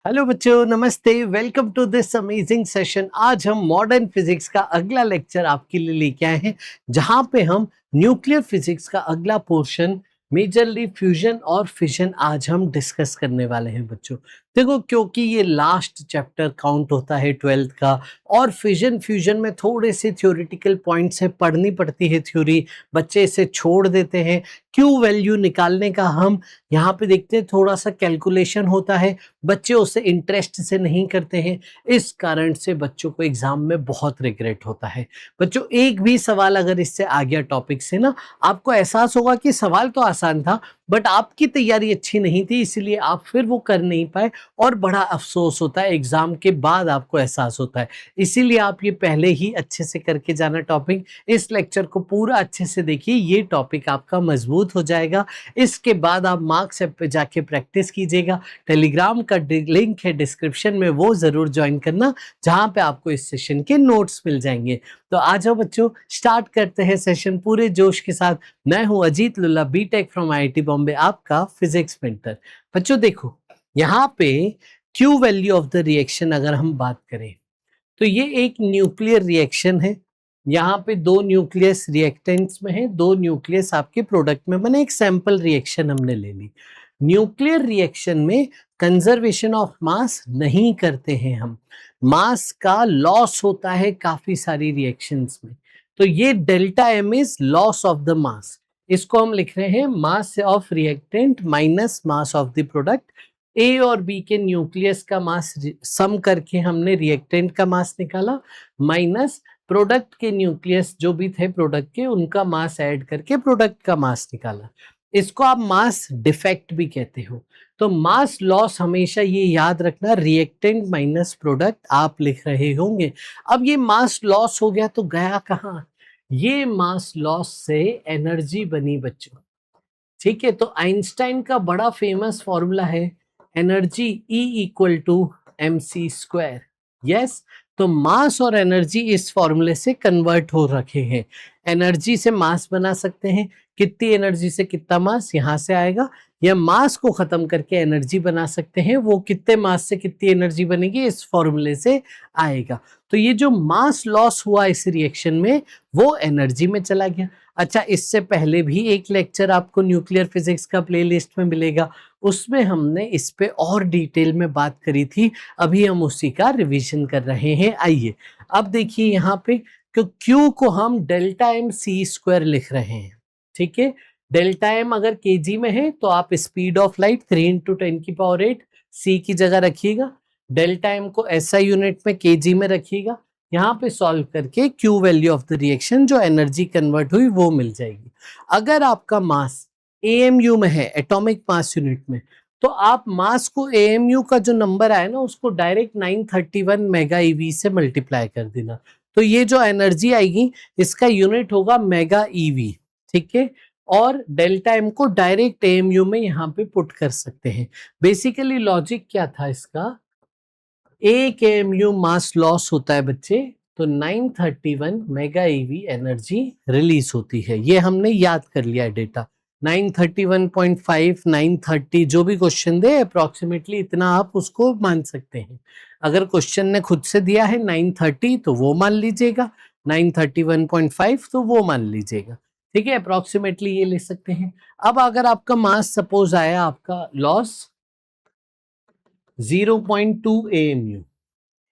Hello बच्चों, नमस्ते। Welcome to this amazing session. आज हम मॉडर्न फिजिक्स का अगला लेक्चर आपके लिए लेके आए हैं, जहां पे हम न्यूक्लियर फिजिक्स का अगला पोर्शन मेजरली फ्यूजन और फिशन आज हम डिस्कस करने वाले हैं बच्चों। देखो, क्योंकि ये लास्ट चैप्टर काउंट होता है 12th का, और फिजन फ्यूजन में थोड़े से थ्योरेटिकल पॉइंट्स है, पढ़नी पड़ती है थ्योरी, बच्चे इसे छोड़ देते हैं। क्यू वैल्यू निकालने का हम यहाँ पे देखते हैं, थोड़ा सा कैलकुलेशन होता है, बच्चे उसे इंटरेस्ट से नहीं करते हैं। इस कारण से बच्चों को एग्जाम में बहुत रिग्रेट होता है। बच्चों, एक भी सवाल अगर इससे आ गया टॉपिक से ना, आपको एहसास होगा कि सवाल तो आसान था, बट आपकी तैयारी अच्छी नहीं थी, इसलिए आप फिर वो कर नहीं पाए, और बड़ा अफसोस होता है। एग्जाम के बाद आपको एहसास होता है। इसीलिए आप ये पहले ही अच्छे से करके जाना टॉपिक। इस लेक्चर को पूरा अच्छे से देखिए, ये टॉपिक आपका मजबूत हो जाएगा। इसके बाद आप मार्क्स ऐप पे जाके प्रैक्टिस कीजिएगा। टेलीग्राम का लिंक है डिस्क्रिप्शन में, वो जरूर ज्वाइन करना, जहां पे आपको इस सेशन के नोट्स मिल जाएंगे। तो आ जाओ बच्चों, स्टार्ट करते हैं सेशन पूरे जोश के साथ। मैं हूं Ajit Lulla, BTech from IIT Bombay, आपका फिजिक्स मेंटर। बच्चों देखो, यहाँ पे Q value of the reaction अगर हम बात करें, तो ये एक न्यूक्लियर रिएक्शन है। यहाँ पे दो न्यूक्लियस रिएक्टेंट्स में है, दो न्यूक्लियस आपके प्रोडक्ट में बने। एक सैंपल रिएक्शन हमने ले ली। न्यूक्लियर रिएक्शन में कंजर्वेशन ऑफ मास नहीं करते हैं हम, मास का लॉस होता है काफी सारी रिएक्शंस में। तो ये delta M is loss of the mass. इसको हम लिख रहे हैं mass of reactant minus mass of the product. A और बी के न्यूक्लियस का मास सम करके हमने रिएक्टेंट का मास निकाला, माइनस प्रोडक्ट के न्यूक्लियस जो भी थे प्रोडक्ट के, उनका मास ऐड करके प्रोडक्ट का मास निकाला। इसको आप मास डिफेक्ट भी कहते हो। तो मास लॉस हमेशा ये याद रखना, रिएक्टेंट माइनस प्रोडक्ट आप लिख रहे होंगे। अब ये मास लॉस हो गया तो गया कहाँ? ये मास लॉस से एनर्जी बनी बच्चों। ठीक है, तो आइंस्टाइन का बड़ा फेमस फॉर्मूला है energy E equal to mc²। Yes, तो मास और एनर्जी इस फॉर्मूले से कन्वर्ट हो रखे हैं। एनर्जी से मास बना सकते हैं, कितनी एनर्जी से कितना मास यहां से आएगा, या मास को खत्म करके एनर्जी बना सकते हैं, वो कितने मास से कितनी एनर्जी बनेगी इस फॉर्मूले से आएगा। तो ये जो मास लॉस हुआ इस रिएक्शन में, वो एनर्जी में चला गया। अच्छा, इससे पहले भी एक लेक्चर आपको न्यूक्लियर फिजिक्स का प्लेलिस्ट में मिलेगा, उसमें हमने इस पे और डिटेल में बात करी थी। अभी हम उसी का रिवीजन कर रहे हैं। आइए अब देखिए, यहाँ पे क्यू को हम डेल्टा एम c² लिख रहे हैं। ठीक है, डेल्टा एम अगर केजी में है तो आप स्पीड ऑफ लाइट 3 × 10⁸ c की जगह रखिएगा, डेल्टा एम को एसआई यूनिट में केजी में रखिएगा। यहाँ पे सॉल्व करके Q value of the reaction, जो एनर्जी कन्वर्ट हुई, वो मिल जाएगी। अगर आपका मास एएमयू में है, एटॉमिक मास यूनिट में, तो आप मास को एएमयू का जो नंबर आया ना, उसको डायरेक्ट 931 मेगा ईवी से मल्टीप्लाई कर देना। तो ये जो एनर्जी आएगी, इसका यूनिट होगा मेगा ईवी। ठीक है, और डेल्टा एम को डायरेक्ट एएमयू में यहाँ पे पुट कर सकते हैं। बेसिकली लॉजिक क्या था इसका, एक एएमयू मास लॉस होता है बच्चे, तो 931 मेगा ईवी एनर्जी रिलीज होती है। ये हमने याद कर लिया है डेटा। 931.5, 930 जो भी क्वेश्चन दे, अप्रोक्सीमेटली इतना आप उसको मान सकते हैं। अगर क्वेश्चन ने खुद से दिया है 930 तो वो मान लीजिएगा, 931.5 तो वो मान लीजिएगा। ठीक है, अप्रोक्सीमेटली ये ले सकते हैं। अब अगर आपका मास सपोज आया, आपका लॉस 0.2 AMU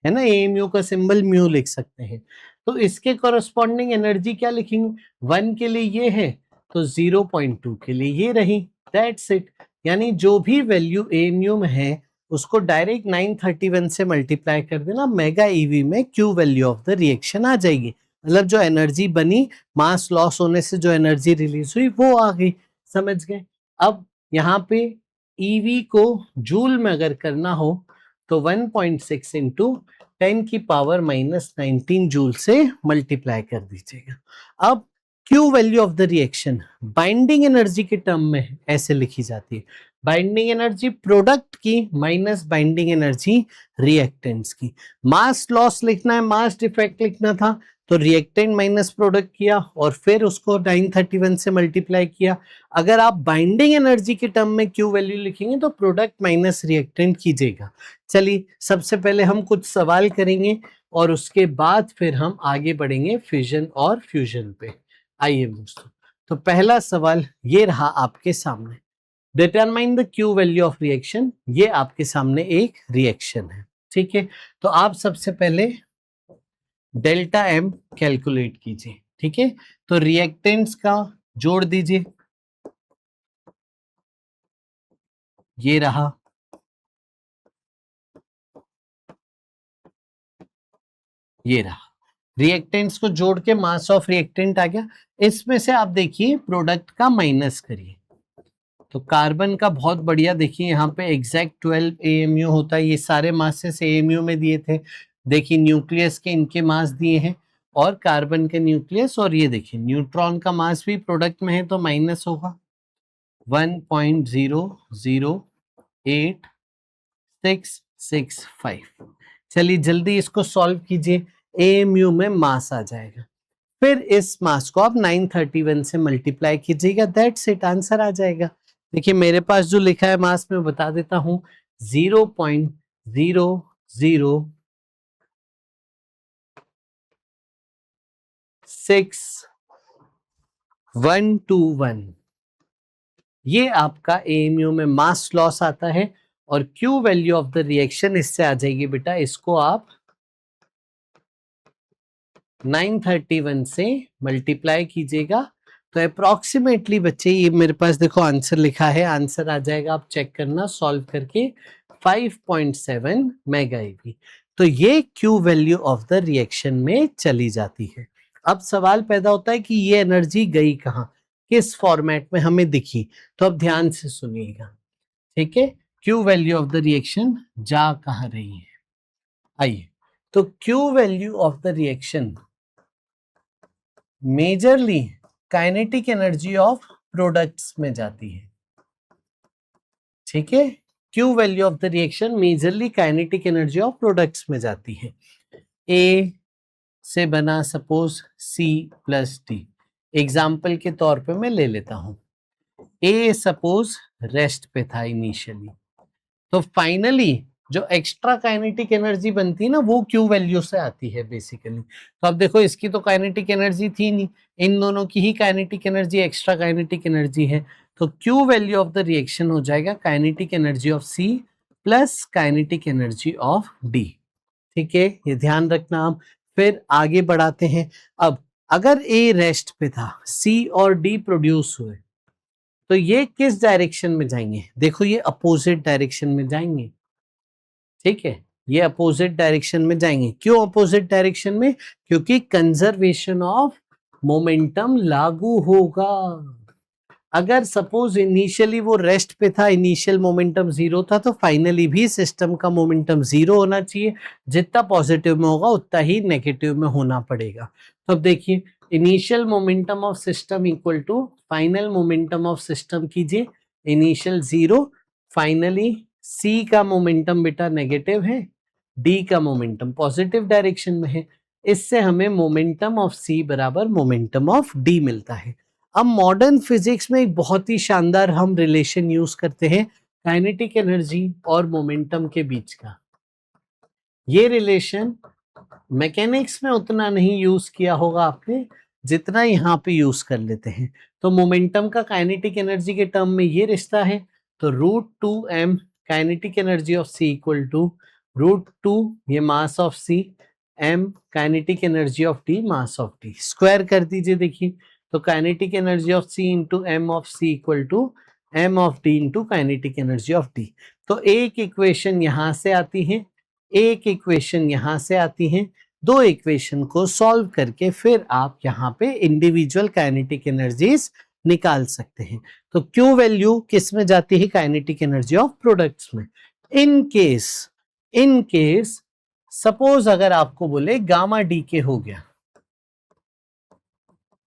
है ना, एएमयू का सिंबल म्यू लिख सकते हैं, तो इसके कॉरस्पॉन्डिंग एनर्जी क्या लिखेंगे? 1 के लिए ये है, तो 0.2 के लिए ये रही। That's it. यानी जो भी वैल्यू एएमयू में है, उसको डायरेक्ट 931 से मल्टीप्लाई कर देना, मेगा ईवी में Q value of the reaction आ जाएगी। मतलब जो एनर्जी बनी, मास लॉस होने से जो एनर्जी रिलीज हुई, वो आ गई। समझ गए? अब यहाँ पे ईवी को जूल में अगर करना हो, तो 1.6 इंटू 10⁻⁻19 जूल से मल्टीप्लाई कर दीजिएगा। अब Q value of the reaction binding energy के टर्म में ऐसे लिखी जाती है, बाइंडिंग एनर्जी प्रोडक्ट की माइनस बाइंडिंग एनर्जी रिएक्टेंट्स की। मास लॉस लिखना है, मास डिफेक्ट लिखना था, तो रिएक्टेंट माइनस प्रोडक्ट किया और फिर उसको 931 से मल्टीप्लाई किया। अगर आप बाइंडिंग एनर्जी के टर्म में क्यू वैल्यू लिखेंगे तो प्रोडक्ट माइनस रिएक्टेंट कीजिएगा। चलिए सबसे पहले हम कुछ सवाल करेंगे और उसके बाद फिर हम आगे बढ़ेंगे फिजन और फ्यूजन पे। आइए दोस्तों, तो पहला सवाल ये रहा आपके सामने, determine the Q value of reaction. ये आपके सामने एक रिएक्शन है, ठीक है। तो आप सबसे पहले डेल्टा एम कैलकुलेट कीजिए, ठीक है। तो रिएक्टेंट्स का जोड़ दीजिए, ये रहा, ये रहा। रिएक्टेंट्स को जोड़ के मास ऑफ रिएक्टेंट आ गया। इसमें से आप देखिए प्रोडक्ट का माइनस करिए, तो कार्बन का बहुत बढ़िया, देखिए यहाँ पे एग्जैक्ट 12 AMU होता है। ये सारे मासेस AMU में दिए थे। देखिए न्यूक्लियस के इनके मास दिए हैं और कार्बन के न्यूक्लियस, और ये देखिए न्यूट्रॉन का मास भी प्रोडक्ट में है तो माइनस होगा 1.00865। चलिए जल्दी इसको सॉल्व कीजिए, AMU में मास आ जाएगा। फिर इस मास को आप 931 से मल्टीप्लाई कीजिएगा, दैट्स इट, आंसर आ जाएगा। देखिए मेरे पास जो लिखा है मास में बता देता हूं, 0.0062121, ये आपका AMU में मास लॉस आता है। और Q value of the reaction इससे आ जाएगी बेटा, इसको आप 931 से मल्टीप्लाई कीजिएगा तो अप्रोक्सीमेटली बच्चे, ये मेरे पास देखो आंसर लिखा है, आंसर आ जाएगा, आप चेक करना सॉल्व करके, 5.7 मेगा eV। तो ये Q value of the reaction में चली जाती है। अब सवाल पैदा होता है कि ये एनर्जी गई कहाँ, किस फॉर्मेट में हमें दिखी, तो अब ध्यान से सुनिएगा, ठीक है। Q value of the reaction जा कहाँ रही है, आइए। तो Q value of the reaction majorly kinetic energy of products में जाती है, ठीक है। Q value of the reaction majorly kinetic energy of products में जाती है। A से बना suppose C plus D, example के तौर पे मैं ले लेता हूं। A सपोज रेस्ट पे था इनिशियली, तो फाइनली जो एक्स्ट्रा काइनेटिक एनर्जी बनती है ना, वो Q वैल्यू से आती है बेसिकली। तो अब देखो इसकी तो काइनेटिक एनर्जी थी नहीं, इन दोनों की ही kinetic energy extra kinetic energy है। तो Q value of the reaction हो जाएगा kinetic energy of C plus kinetic energy of D, ठीक है, ये ध्यान रखना आप। फिर आगे बढ़ाते हैं। अब अगर A रेस्ट पे था, C और D प्रोड्यूस हुए, तो ये किस डायरेक्शन में जाएंगे, देखो ये अपोजिट डायरेक्शन में जाएंगे, ठीक है, ये अपोजिट डायरेक्शन में जाएंगे। क्यों अपोजिट डायरेक्शन में, क्योंकि कंजर्वेशन ऑफ मोमेंटम लागू होगा। अगर सपोज इनिशियली वो रेस्ट पे था, इनिशियल मोमेंटम जीरो था, तो फाइनली भी सिस्टम का मोमेंटम जीरो होना चाहिए। जितना पॉजिटिव में होगा उतना ही नेगेटिव में होना पड़ेगा। तो अब देखिए, initial momentum of system equal to final momentum of system कीजिए, इनिशियल जीरो, फाइनली सी का मोमेंटम बेटा नेगेटिव है, डी का मोमेंटम पॉजिटिव डायरेक्शन में है। इससे हमें मोमेंटम ऑफ सी बराबर मोमेंटम ऑफ डी मिलता है। अब मॉडर्न फिजिक्स में एक बहुत ही शानदार हम रिलेशन यूज करते हैं काइनेटिक एनर्जी और मोमेंटम के बीच का। ये रिलेशन मैकेनिक्स में उतना नहीं यूज किया होगा आपने जितना यहाँ पे यूज कर लेते हैं। तो मोमेंटम का काइनेटिक एनर्जी के टर्म में ये रिश्ता है, तो √2m kinetic energy of C equal to √2 ये mass of C, m kinetic energy of D mass of D, square कर दीजिए। देखिए तो kinetic energy of C into M of C equal to M of D into kinetic energy of D. तो एक equation यहां से आती है, एक इक्वेशन यहां से आती है। दो इक्वेशन को सॉल्व करके फिर आप यहाँ पे इंडिविजुअल काइनेटिक एनर्जीज निकाल सकते हैं। तो क्यू वैल्यू किस में जाती है, काइनेटिक एनर्जी ऑफ प्रोडक्ट्स में। इन केस सपोज अगर आपको बोले गामा डी के हो गया,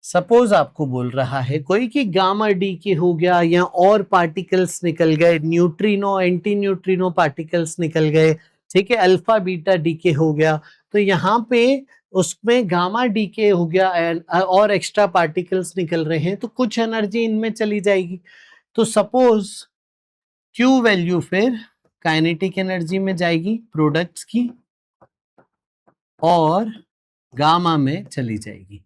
सपोज आपको बोल रहा है कोई कि गामा डीके हो गया या और पार्टिकल्स निकल गए, न्यूट्रिनो एंटी न्यूट्रिनो पार्टिकल्स निकल गए, ठीक है, अल्फा बीटा डीके हो गया, तो यहाँ पे उसमें गामा डीके हो गया और एक्स्ट्रा पार्टिकल्स निकल रहे हैं तो कुछ एनर्जी इनमें चली जाएगी। तो सपोज क्यू वैल्यू फिर काइनेटिक एनर्जी में जाएगी प्रोडक्ट्स की और गामा में चली जाएगी,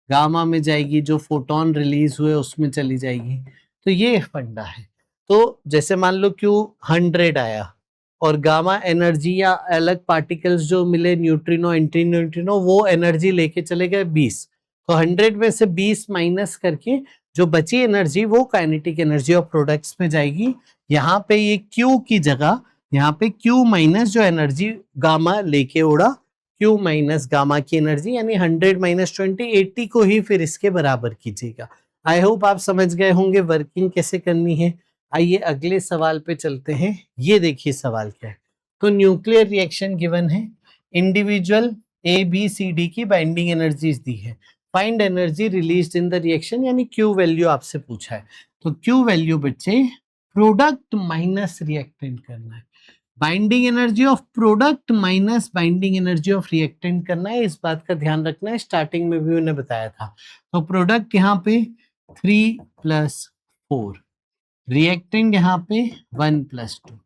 गामा में जाएगी, जो फोटोन रिलीज हुए उसमें चली जाएगी। तो ये फंडा है। तो जैसे मान लो क्यू 100 आया और गामा एनर्जी या अलग पार्टिकल्स जो मिले न्यूट्रिनो एंटी न्यूट्रिनो वो एनर्जी लेके चले गए 20, तो 100 में से 20 माइनस करके जो बची एनर्जी वो काइनेटिक एनर्जी ऑफ प्रोडक्ट्स में जाएगी। यहाँ पे ये क्यू की जगह यहाँ पे क्यू माइनस जो एनर्जी गामा लेके उड़ा, क्यू माइनस गामा की एनर्जी यानी 100 माइनस 20 80 को ही फिर इसके बराबर कीजिएगा। आई होप आप समझ गए होंगे वर्किंग कैसे करनी है। आइए अगले सवाल पे चलते हैं। ये देखिए सवाल क्या है। तो न्यूक्लियर रिएक्शन गिवन है, individual A B C D की बाइंडिंग एनर्जीज दी है, find energy released in the reaction यानी क्यू वैल्यू आपसे पूछा है। तो क्यू वैल्यू बच्चे प्रोडक्ट माइनस रिएक्टेंट करना है, binding energy of product minus binding energy of reactant करना है, इस बात का ध्यान रखना है, स्टार्टिंग में भी मैंने बताया था। तो प्रोडक्ट यहाँ पे 3 + 4, रिएक्टेंट यहाँ पे 1 + 2,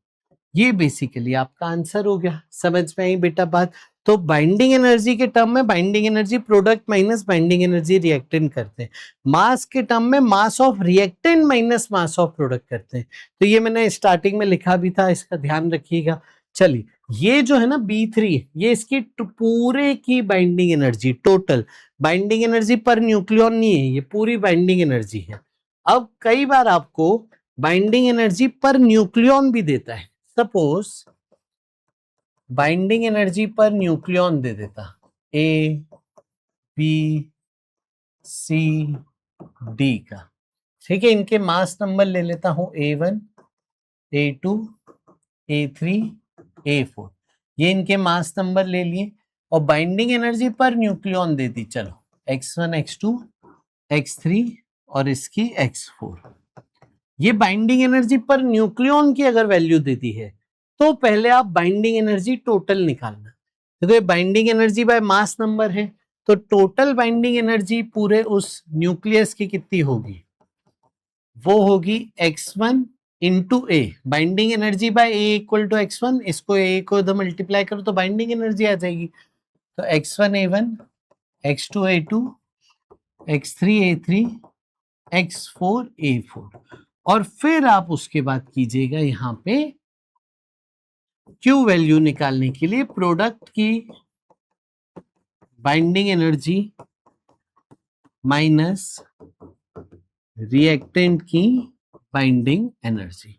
ये बेसिकली आपका आंसर हो गया। समझ में आई बेटा बात। तो बाइंडिंग एनर्जी के टर्म में binding energy product minus binding energy reactant करते हैं, मास के टर्म में मास of reactant minus mass of product करते हैं। तो ये मैंने स्टार्टिंग में लिखा भी था, इसका ध्यान रखिएगा। चलिए ये जो है ना B3, ये इसकी पूरे की binding energy, total binding energy per nucleon नहीं है, ये पूरी बाइंडिंग एनर्जी है। अब कई बार आपको बाइंडिंग एनर्जी पर न्यूक्लियन भी देता है, suppose binding energy per nucleon दे देता A, B, C, D का, ठीक है, इनके मास नंबर ले लेता हूं A1, A2, A3, A4, ये इनके मास नंबर ले लिए और बाइंडिंग एनर्जी पर न्यूक्लियन दे दी, चलो X1, X2, X3 और इसकी X4। ये बाइंडिंग एनर्जी पर न्यूक्लियन की अगर वैल्यू देती है तो पहले आप बाइंडिंग एनर्जी टोटल निकालना। देखो ये binding energy by mass number है, तो टोटल बाइंडिंग एनर्जी पूरे उस न्यूक्लियस की कितनी होगी, वो होगी X1 into A, binding energy by A equal to X1, इसको ए को इधर मल्टीप्लाई करो तो बाइंडिंग एनर्जी आ जाएगी। तो X1 A1, X2 A2, X3 A3, X4 A4, और फिर आप उसके बाद कीजिएगा यहाँ पे क्यू वैल्यू निकालने के लिए प्रोडक्ट की बाइंडिंग एनर्जी माइनस रिएक्टेंट की बाइंडिंग एनर्जी।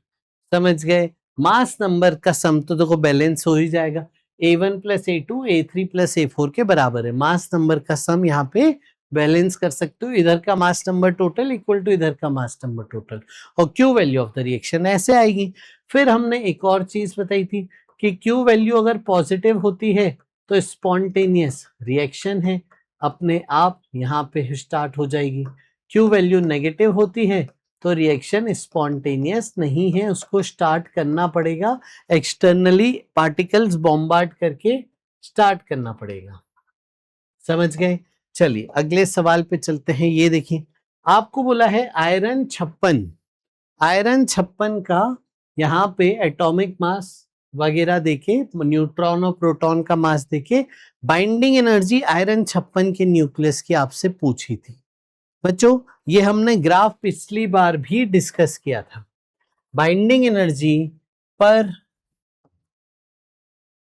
समझ गए। मास नंबर का सम तो देखो बैलेंस हो ही जाएगा, A1 + A2 A3 + A4 के बराबर है। मास नंबर का सम यहाँ पे बैलेंस कर सकते हो, इधर का mass number total equal to इधर का मास नंबर टोटल, और Q value of the reaction ऐसे आएगी। फिर हमने एक और चीज बताई थी कि क्यू वैल्यू अगर पॉजिटिव होती है तो स्पॉन्टेनियस रिएक्शन है, अपने आप यहाँ पे स्टार्ट हो जाएगी। क्यू वैल्यू नेगेटिव होती है तो रिएक्शन स्पॉन्टेनियस नहीं है, उसको स्टार्ट करना पड़ेगा, एक्सटर्नली पार्टिकल्स बॉम्बार्ड करके स्टार्ट करना पड़ेगा। समझ गए। चलिए अगले सवाल पे चलते हैं। ये देखिए आपको बोला है आयरन 56, आयरन 56 का यहाँ पे एटॉमिक मास वगैरह देके, न्यूट्रॉन और प्रोटॉन का मास देके बाइंडिंग एनर्जी आयरन 56 के न्यूक्लियस की आपसे पूछी थी। बच्चों ये हमने ग्राफ पिछली बार भी डिस्कस किया था, बाइंडिंग एनर्जी पर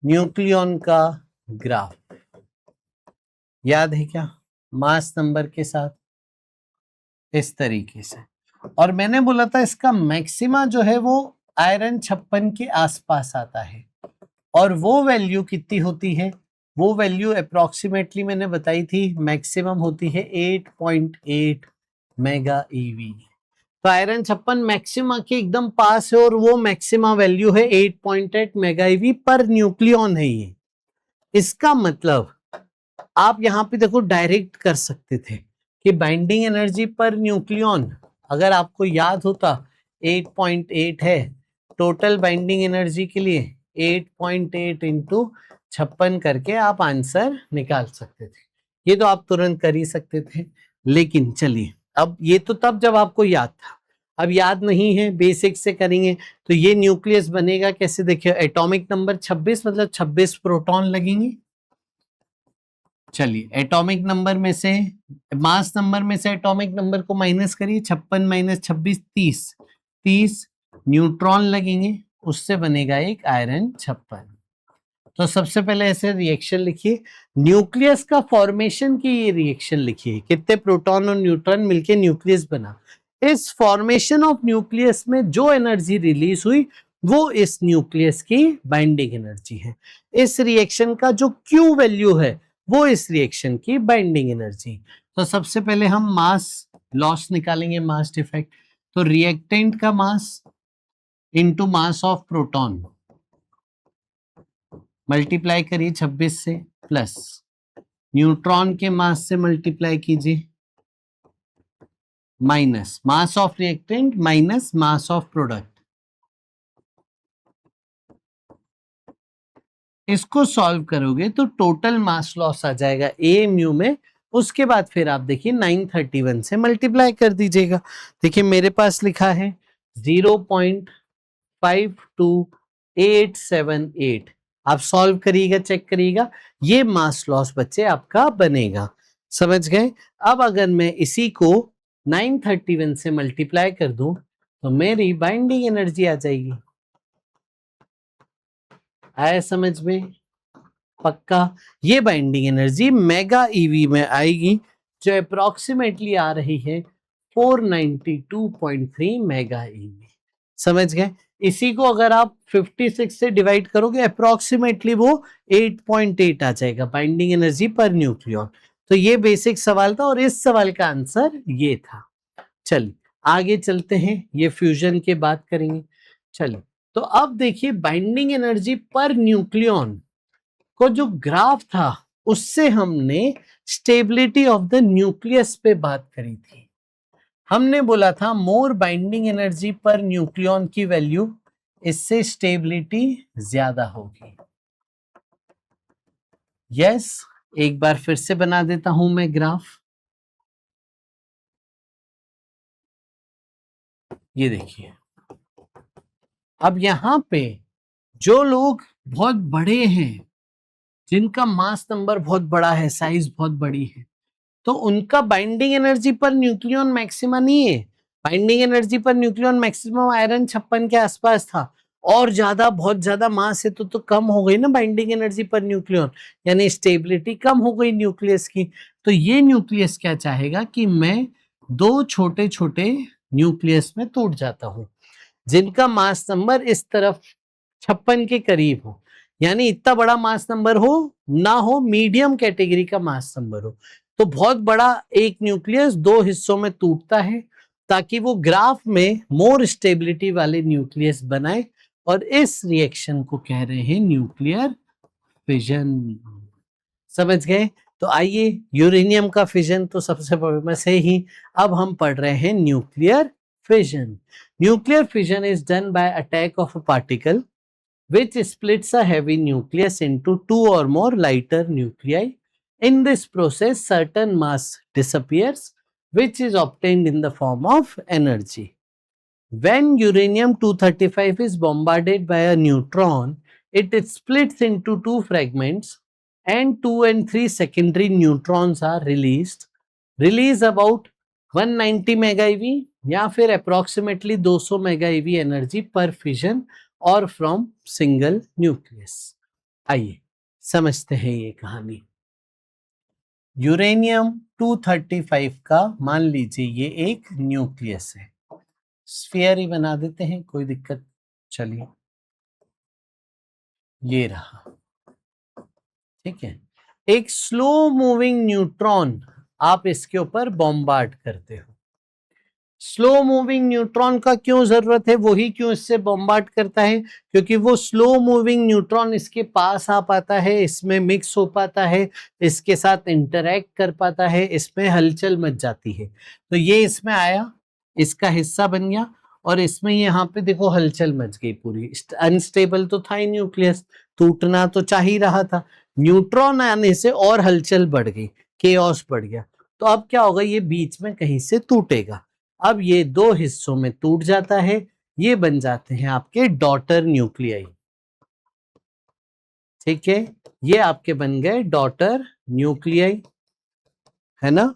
न्यूक्लियन का ग्राफ याद है क्या, मास नंबर के साथ इस तरीके से, और मैंने बोला था इसका मैक्सिमा जो है वो आयरन 56 के आसपास आता है, और वो वैल्यू कितनी होती है, वो वैल्यू अप्रोक्सीमेटली मैंने बताई थी, मैक्सिमम होती है 8.8 मेगा ईवी। तो आयरन 56 मैक्सिमा के एकदम पास है और वो मैक्सिमा वैल्यू है 8.8 मेगा ईवी पर न्यूक्लियन है ये। इसका मतलब आप यहाँ पे देखो डायरेक्ट कर सकते थे कि बाइंडिंग एनर्जी पर न्यूक्लियन अगर आपको याद होता 8.8 है, टोटल बाइंडिंग एनर्जी के लिए 8.8 इंटू 56 करके आप आंसर निकाल सकते थे। ये तो आप तुरंत कर ही सकते थे, लेकिन चलिए अब ये तो तब जब आपको याद था, अब याद नहीं है, बेसिक से करेंगे। तो ये न्यूक्लियस बनेगा कैसे, देखिए एटॉमिक नंबर 26 मतलब 26 प्रोटॉन लगेंगे। चलिए एटॉमिक नंबर में से, मास नंबर में से एटॉमिक नंबर को माइनस करिए, 56 माइनस 26 30 न्यूट्रॉन लगेंगे, उससे बनेगा एक आयरन 56। तो सबसे पहले ऐसे रिएक्शन लिखिए, न्यूक्लियस का फॉर्मेशन की ये रिएक्शन लिखिए, कितने प्रोटॉन और न्यूट्रॉन मिलके न्यूक्लियस बना। इस फॉर्मेशन ऑफ न्यूक्लियस में जो एनर्जी रिलीज हुई वो इस न्यूक्लियस की बाइंडिंग एनर्जी है। इस रिएक्शन का जो क्यू वैल्यू है वो इस रिएक्शन की बाइंडिंग एनर्जी। तो सबसे पहले हम मास लॉस निकालेंगे, मास डिफेक्ट। तो रिएक्टेंट का mass into mass of proton multiply करिए 26 से, प्लस न्यूट्रॉन के मास से मल्टीप्लाई कीजिए, minus mass of reactant minus mass of product. इसको सॉल्व करोगे तो टोटल मास लॉस आ जाएगा AMU में। उसके बाद फिर आप देखिए 931 से मल्टीप्लाई कर दीजिएगा। देखिए मेरे पास लिखा है 0.52878। आप सॉल्व करिएगा, चेक करिएगा, ये मास लॉस बच्चे आपका बनेगा। समझ गए। अब अगर मैं इसी को 931 से मल्टीप्लाई कर दूं तो मेरी बाइंडिंग एनर्जी आ जाएगी। आया समझ में? पक्का। ये बाइंडिंग एनर्जी मेगा EV में आएगी, जो अप्रोक्सीमेटली आ रही है 492.3 मेगा EV। समझ गए। इसी को अगर आप 56 से डिवाइड करोगे अप्रोक्सीमेटली वो 8.8 आ जाएगा बाइंडिंग एनर्जी पर न्यूक्लियन। तो ये बेसिक सवाल था और इस सवाल का आंसर ये था। चलिए आगे चलते हैं, ये फ्यूजन के बात करेंगे। चलिए तो अब देखिए बाइंडिंग एनर्जी पर न्यूक्लियन को जो ग्राफ था उससे हमने स्टेबिलिटी ऑफ द न्यूक्लियस पे बात करी थी। हमने बोला था मोर बाइंडिंग एनर्जी पर न्यूक्लियन की वैल्यू, इससे स्टेबिलिटी ज्यादा होगी। यस, एक बार फिर से बना देता हूं मैं ग्राफ। ये देखिए, अब यहां पे जो लोग बहुत बड़े हैं, जिनका मास नंबर बहुत बड़ा है, साइज बहुत बड़ी है, तो उनका binding energy per nucleon maxima नहीं है। Binding energy per nucleon maximum iron 56 के आसपास था, और ज्यादा बहुत ज्यादा मास है तो कम हो गई ना बाइंडिंग एनर्जी पर न्यूक्लियन, यानी स्टेबिलिटी कम हो गई न्यूक्लियस की। तो ये न्यूक्लियस क्या चाहेगा कि मैं दो छोटे छोटे न्यूक्लियस में टूट जाता हूं, जिनका मास नंबर इस तरफ 56 के करीब हो, यानी इतना बड़ा मास नंबर हो ना हो, मीडियम कैटेगरी का मास नंबर हो। तो बहुत बड़ा एक न्यूक्लियस दो हिस्सों में टूटता है ताकि वो ग्राफ में मोर स्टेबिलिटी वाले न्यूक्लियस बनाए, और इस रिएक्शन को कह रहे हैं न्यूक्लियर फिजन। समझ गए। तो आइए, यूरेनियम का फिजन तो सबसे फेमस है ही, अब हम पढ़ रहे हैं nuclear fission. Nuclear fission is done by attack of a particle which splits a heavy nucleus into two or more lighter nuclei. In this process, certain mass disappears, which is obtained in the form of energy. When uranium-235 is bombarded by a neutron, it splits into two fragments, and 2 and 3 secondary neutrons are released. Release about 190 mega eV या फिर approximately 200 mega eV energy per fission और from single nucleus. आइए समझते हैं ये कहानी। Uranium 235 का मान लीजिए ये एक न्यूक्लियस है, स्फीयर ही बना देते हैं, कोई दिक्कत। चलिए ये रहा, ठीक है। एक स्लो मूविंग न्यूट्रॉन आप इसके ऊपर बॉम्बार्ड करते हो। स्लो मूविंग न्यूट्रॉन का क्यों जरूरत है, वही क्यों इससे बॉम्बार्ड करता है, क्योंकि वो स्लो मूविंग न्यूट्रॉन इसके पास आ पाता है, इसमें मिक्स हो पाता है, इसके साथ इंटरेक्ट कर पाता है, इसमें हलचल मच जाती है। तो ये इसमें आया, इसका हिस्सा बन गया, और इसमें यहाँ पे देखो हलचल मच गई पूरी। अनस्टेबल तो था ही न्यूक्लियस, टूटना तो चाह ही रहा था, न्यूट्रॉन आने से और हलचल बढ़ गई, केओस बढ़ गया। तो अब क्या होगा, ये बीच में कहीं से टूटेगा। अब ये दो हिस्सों में टूट जाता है, ये बन जाते हैं आपके डॉटर न्यूक्लियाई। ठीक है, ये आपके बन गए डॉटर न्यूक्लियाई, है ना,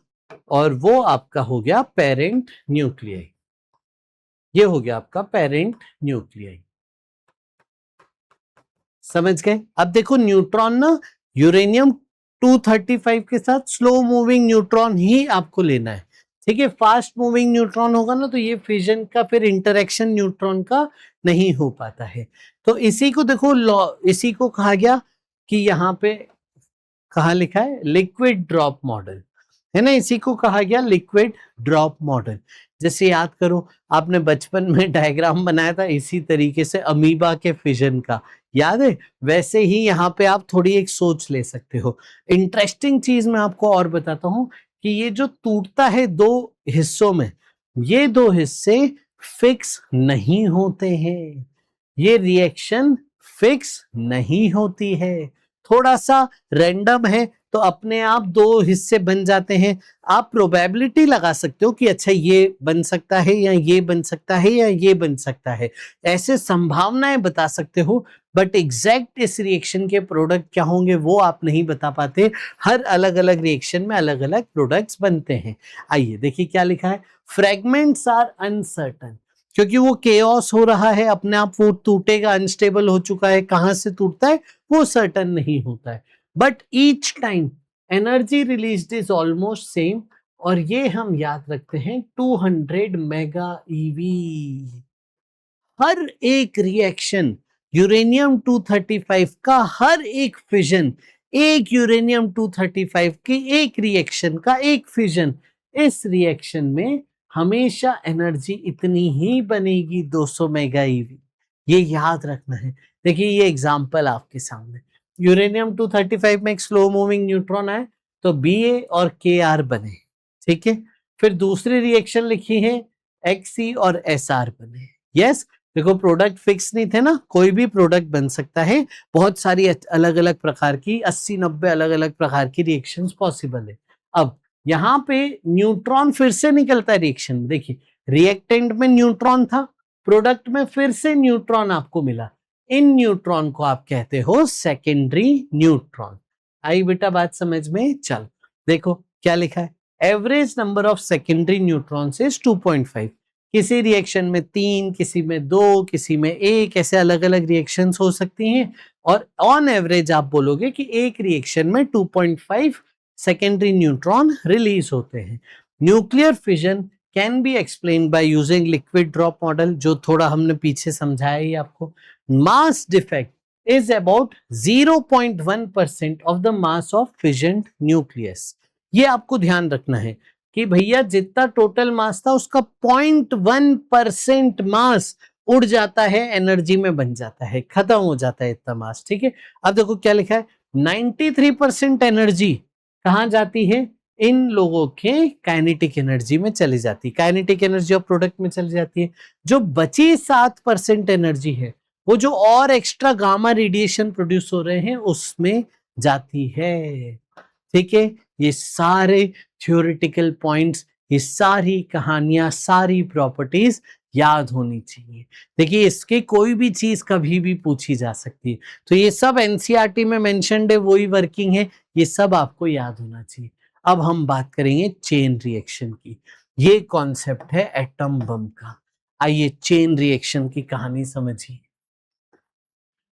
और वो आपका हो गया पेरेंट न्यूक्लियाई। ये हो गया आपका पेरेंट न्यूक्लियाई। समझ गए? अब देखो न्यूट्रॉन ना, यूरेनियम 235 के साथ स्लो मूविंग न्यूट्रॉन ही आपको लेना है। ठीक है, फास्ट मूविंग न्यूट्रॉन होगा ना तो ये फिजन का फिर इंटरेक्शन न्यूट्रॉन का नहीं हो पाता है। तो इसी को देखो इसी को कहा गया कि यहाँ पे कहा लिखा है लिक्विड ड्रॉप मॉडल, है ना, इसी को कहा गया लिक्विड ड्रॉप मॉडल। जैसे याद करो, आपने बचपन में डायग्राम बनाया था इसी तरीके से अमीबा के फिजन का, याद है? वैसे ही यहाँ पे आप थोड़ी एक सोच ले सकते हो। इंटरेस्टिंग चीज मैं आपको और बताता हूँ कि ये जो टूटता है दो हिस्सों में, ये दो हिस्से फिक्स नहीं होते हैं, ये रिएक्शन फिक्स नहीं होती है, थोड़ा सा रैंडम है, तो अपने आप दो हिस्से बन जाते हैं। आप प्रोबेबिलिटी लगा सकते हो कि अच्छा ये बन सकता है या ये बन सकता है या ये बन सकता है, ऐसे संभावनाएं बता सकते हो, बट एग्जैक्ट इस रिएक्शन के प्रोडक्ट क्या होंगे वो आप नहीं बता पाते। हर अलग अलग रिएक्शन में अलग अलग प्रोडक्ट्स बनते हैं। आइए देखिए क्या लिखा है, फ्रेगमेंट्स आर अनसर्टन, क्योंकि वो केओस हो रहा है, अपने आप वो टूटेगा, अनस्टेबल हो चुका है, कहां से टूटता है वो सर्टन नहीं होता है, but each time energy released is almost same, और ये हम याद रखते हैं 200 मेगा ईवी। हर एक रिएक्शन यूरेनियम 235 का, हर एक फिजन, एक यूरेनियम 235 की एक रिएक्शन का एक फिजन, इस रिएक्शन में हमेशा एनर्जी इतनी ही बनेगी, 200 मेगा ईवी। ये याद रखना है। देखिए ये एग्जांपल आपके सामने, यूरेनियम 235 में एक स्लो मूविंग न्यूट्रॉन आए तो Ba और Kr बने, ठीक है। फिर दूसरी रिएक्शन लिखी है Xc और Sr बने। यस, देखो प्रोडक्ट फिक्स नहीं थे ना, कोई भी प्रोडक्ट बन सकता है, बहुत सारी अलग अलग प्रकार की 80-90 अलग अलग प्रकार की रिएक्शंस पॉसिबल है। अब यहाँ पे न्यूट्रॉन फिर से निकलता है रिएक्शन में, देखिए रिएक्टेंट में न्यूट्रॉन था, प्रोडक्ट में फिर से न्यूट्रॉन आपको मिला, इन न्यूट्रॉन को आप कहते हो सेकेंडरी न्यूट्रॉन। आई बेटा बात समझ में? चल देखो क्या लिखा है, average number of secondary neutrons is 2.5, किसी रिएक्शन में 3, किसी में 2, किसी में 1, ऐसे अलग अलग रिएक्शंस हो सकती हैं, और ऑन एवरेज आप बोलोगे कि एक रिएक्शन में 2.5 सेकेंडरी न्यूट्रॉन रिलीज होते हैं। Nuclear fission can be explain by using liquid drop model, जो थोड़ा हमने पीछे समझाया ही आपको। Mass defect is about 0.1% of the mass of fissioned nucleus। ये आपको ध्यान रखना है कि भैया जितना टोटल मास था उसका 0.1% मास उड़ जाता है, एनर्जी में बन जाता है, खत्म हो जाता है इतना मास, ठीक है। अब देखो क्या लिखा है, 93% एनर्जी कहां जाती है, इन लोगों के काइनेटिक एनर्जी में चली जाती है, काइनेटिक एनर्जी ऑफ प्रोडक्ट में चली जाती है। जो बची 7% एनर्जी है वो जो और एक्स्ट्रा गामा रेडिएशन प्रोड्यूस हो रहे हैं उसमें जाती है, ठीक है। ये सारे थ्योरेटिकल पॉइंट्स, ये सारी कहानियां, सारी प्रॉपर्टीज याद होनी चाहिए। देखिए इसके कोई भी चीज कभी भी पूछी जा सकती है, तो ये सब एनसीईआरटी में मेंशन्ड है, वही वर्किंग है, ये सब आपको याद होना चाहिए। अब हम बात करेंगे चेन रिएक्शन की, ये कॉन्सेप्ट है एटम बम का। आइए चेन रिएक्शन की कहानी समझिए।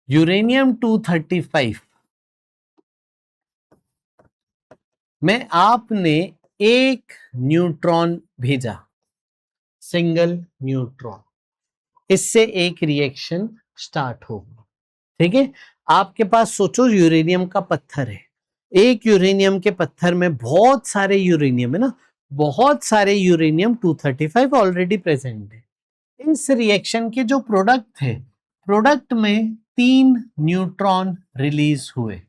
यूरेनियम 235 में आपने एक न्यूट्रॉन भेजा, सिंगल न्यूट्रॉन, इससे एक रिएक्शन स्टार्ट होगी, ठीक है। आपके पास सोचो यूरेनियम का पत्थर है, एक यूरेनियम के पत्थर में बहुत सारे यूरेनियम है ना, बहुत सारे यूरेनियम 235 ऑलरेडी प्रेजेंट है। इस रिएक्शन के जो प्रोडक्ट थे, प्रोडक्ट में 3 न्यूट्रॉन रिलीज हुए,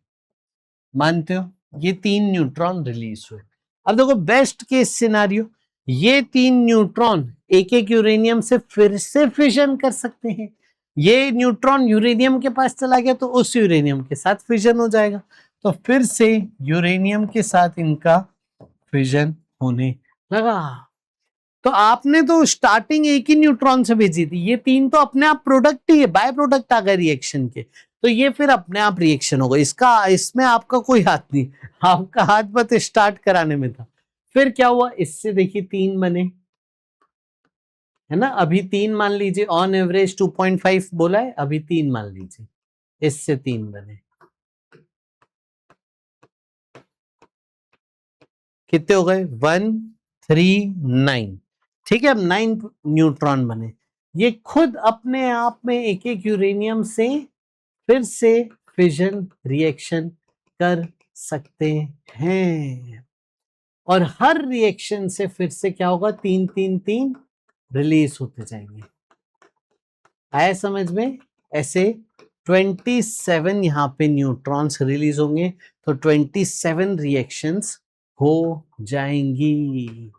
मानते हो? ये 3 न्यूट्रॉन रिलीज हुए। अब देखो बेस्ट केस सिनारियो, ये 3 न्यूट्रॉन एक एक यूरेनियम से फिर से फिजन कर सकते हैं। ये न्यूट्रॉन यूरेनियम के पास चला गया तो उस यूरेनियम के साथ फिजन हो जाएगा, तो फिर से यूरेनियम के साथ इनका फिजन होने लगा। तो आपने तो स्टार्टिंग एक ही न्यूट्रॉन से भेजी थी, ये 3 तो अपने आप प्रोडक्ट ही है, बाय प्रोडक्ट आ गए रिएक्शन के, तो ये फिर अपने आप रिएक्शन होगा, इसमें आपका कोई हाथ नहीं, आपका हाथ बस स्टार्ट कराने में था। फिर क्या हुआ, इससे देखिए 3 बने, है ना? अभी 3 मान लीजिए, ऑन एवरेज 2.5 बोला है, अभी 3 मान लीजिए, इससे 3 बने, कितने हो गए? 1 3 9, ठीक है। अब 9 न्यूट्रॉन बने, ये खुद अपने आप में एक एक यूरेनियम से फिर से फिजन रिएक्शन कर सकते हैं, और हर रिएक्शन से फिर से क्या होगा, 3 3 3 रिलीज होते जाएंगे। आया समझ में? ऐसे 27 यहाँ पे न्यूट्रॉन्स रिलीज होंगे, तो 27 रिएक्शंस हो जाएंगी,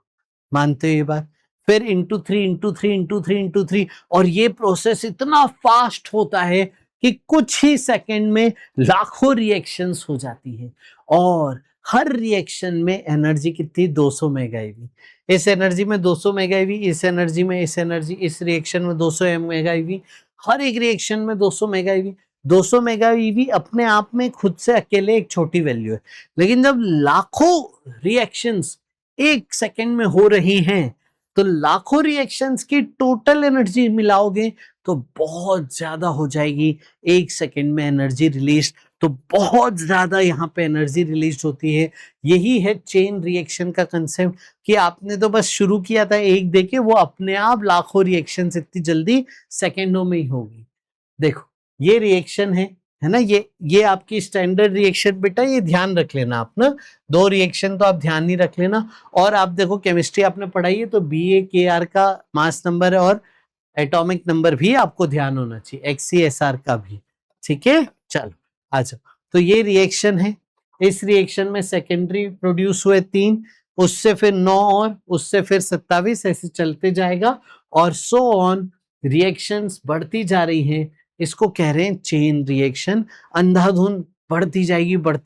मानते हो ये बात? फिर इंटू 3 इंटू 3 इंटू 3 इंटू 3, और ये प्रोसेस इतना फास्ट होता है कि कुछ ही सेकंड में लाखों रिएक्शंस हो जाती है, और हर रिएक्शन में एनर्जी कितनी? 200 मेगा ईवी। इस एनर्जी में 200 मेगा ईवी, इस एनर्जी में, इस एनर्जी, इस रिएक्शन में 200 मेगा ईवी, हर एक रिएक्शन में 200 मेगा ईवी। 200 मेगा ईवी अपने आप में खुद से अकेले एक छोटी वैल्यू है, लेकिन जब लाखों रिएक्शंस एक सेकंड में हो रही हैं, तो लाखों रिएक्शंस की टोटल एनर्जी मिलाओगे तो बहुत ज्यादा हो जाएगी, एक सेकंड में एनर्जी रिलीज, तो बहुत ज्यादा यहाँ पे एनर्जी रिलीज होती है। यही है चेन रिएक्शन का कंसेप्ट, कि आपने तो बस शुरू किया था एक देके, वो अपने आप लाखों रिएक्शंस इतनी जल्दी सेकेंडों में ही होगी। देखो ये रिएक्शन है ना, ये आपकी स्टैंडर्ड रिएक्शन बेटा, ये ध्यान रख लेना आप ना, 2 रिएक्शन तो आप ध्यान नहीं रख लेना। और आप देखो केमिस्ट्री आपने पढ़ाई है, तो BaKr का मास नंबर और एटॉमिक नंबर भी आपको ध्यान होना चाहिए, XCSR का भी, ठीक है। चलो आ जाओ, तो ये रिएक्शन है, इस रिएक्शन में सेकेंडरी प्रोड्यूस हुए 3, उससे फिर 9 और उससे फिर 27, ऐसे चलते जाएगा, और सो ऑन रिएक्शंस बढ़ती जा रही हैं। इसको कह रहे हैं चेन रिएक्शन, अंधाधुंध बढ़ती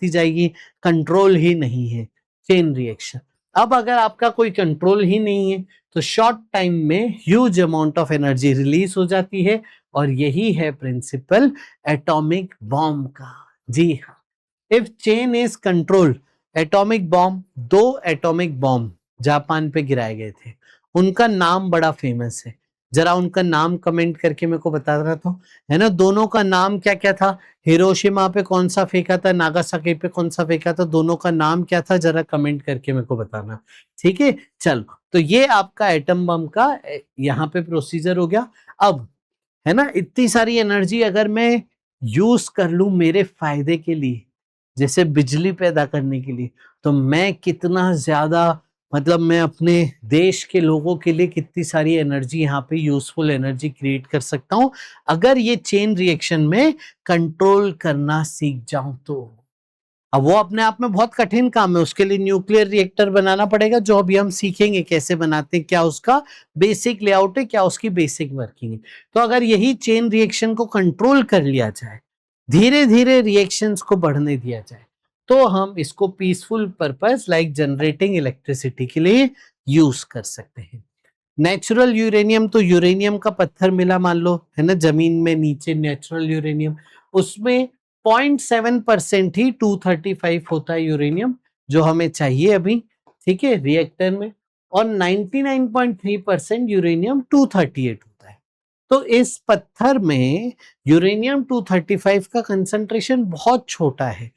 जाएगी, कंट्रोल ही नहीं है, चेन रिएक्शन। अब अगर आपका कोई कंट्रोल ही नहीं है, तो शॉर्ट टाइम में huge amount of energy release हो जाती है, और यही है प्रिंसिपल एटॉमिक बॉम्ब का। जी हाँ, if chain is control, atomic bomb, 2 atomic bomb Japan पे गिराए गए थे, उनका नाम बड़ा फेमस है, जरा उनका नाम कमेंट करके मेरे को बता रहा था, है ना? दोनों का नाम क्या क्या था? हिरोशिमा पे कौन सा फेंका था, नागासाकी पे कौन सा फेंका था, दोनों का नाम क्या था? जरा कमेंट करके मेरे को बताना, ठीक है। चलो, तो ये आपका एटम बम का यहाँ पे प्रोसीजर हो गया। अब है ना, इतनी सारी एनर्जी अगर मैं यूज कर लूं मेरे फायदे के लिए, जैसे बिजली पैदा करने के लिए, तो मैं कितना ज्यादा, मतलब मैं अपने देश के लोगों के लिए कितनी सारी एनर्जी यहाँ पे यूजफुल एनर्जी क्रिएट कर सकता हूँ, अगर ये चेन रिएक्शन में कंट्रोल करना सीख जाऊं तो। अब वो अपने आप में बहुत कठिन काम है, उसके लिए न्यूक्लियर रिएक्टर बनाना पड़ेगा, जो अभी हम सीखेंगे कैसे बनाते हैं, क्या उसका बेसिक लेआउट है, क्या उसकी बेसिक वर्किंग है। तो अगर यही चेन रिएक्शन को कंट्रोल कर लिया जाए, धीरे धीरे रिएक्शंस को बढ़ने दिया जाए, तो हम इसको peaceful purpose like generating electricity के लिए यूज कर सकते हैं। नेचुरल यूरेनियम, तो यूरेनियम का पत्थर मिला मान लो, है ना, जमीन में नीचे नेचुरल यूरेनियम, उसमें 0.7% ही 235 होता है यूरेनियम, जो हमें चाहिए अभी, ठीक है, रिएक्टर में, और 99.3% यूरेनियम 238 होता है। तो इस पत्थर में यूरेनियम 235 का कंसंट्रेशन बहुत छोटा है,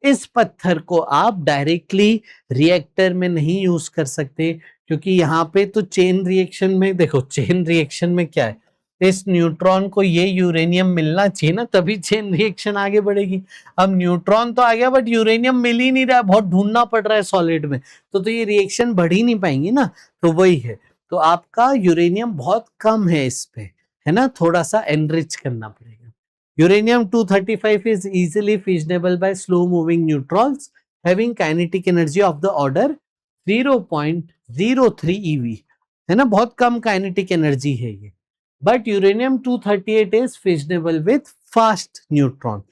इस पत्थर को आप डायरेक्टली रिएक्टर में नहीं यूज कर सकते, क्योंकि यहाँ पे तो चेन रिएक्शन में, देखो चेन रिएक्शन में क्या है, इस न्यूट्रॉन को ये यूरेनियम मिलना चाहिए ना, तभी चेन रिएक्शन आगे बढ़ेगी। अब न्यूट्रॉन तो आ गया बट यूरेनियम मिल ही नहीं रहा है, बहुत ढूंढना पड़ रहा है सॉलिड में, तो ये रिएक्शन बढ़ ही नहीं पाएंगी ना। तो वही है, तो आपका यूरेनियम बहुत कम है इस पे, है ना, थोड़ा सा एनरिच करना पड़ेगा। Uranium 235 is easily fissionable by slow moving neutrons having kinetic energy of the order 0.03 eV, है ना, बहुत कम काइनेटिक एनर्जी है ये। But uranium 238 is फिजनेबल with fast neutron,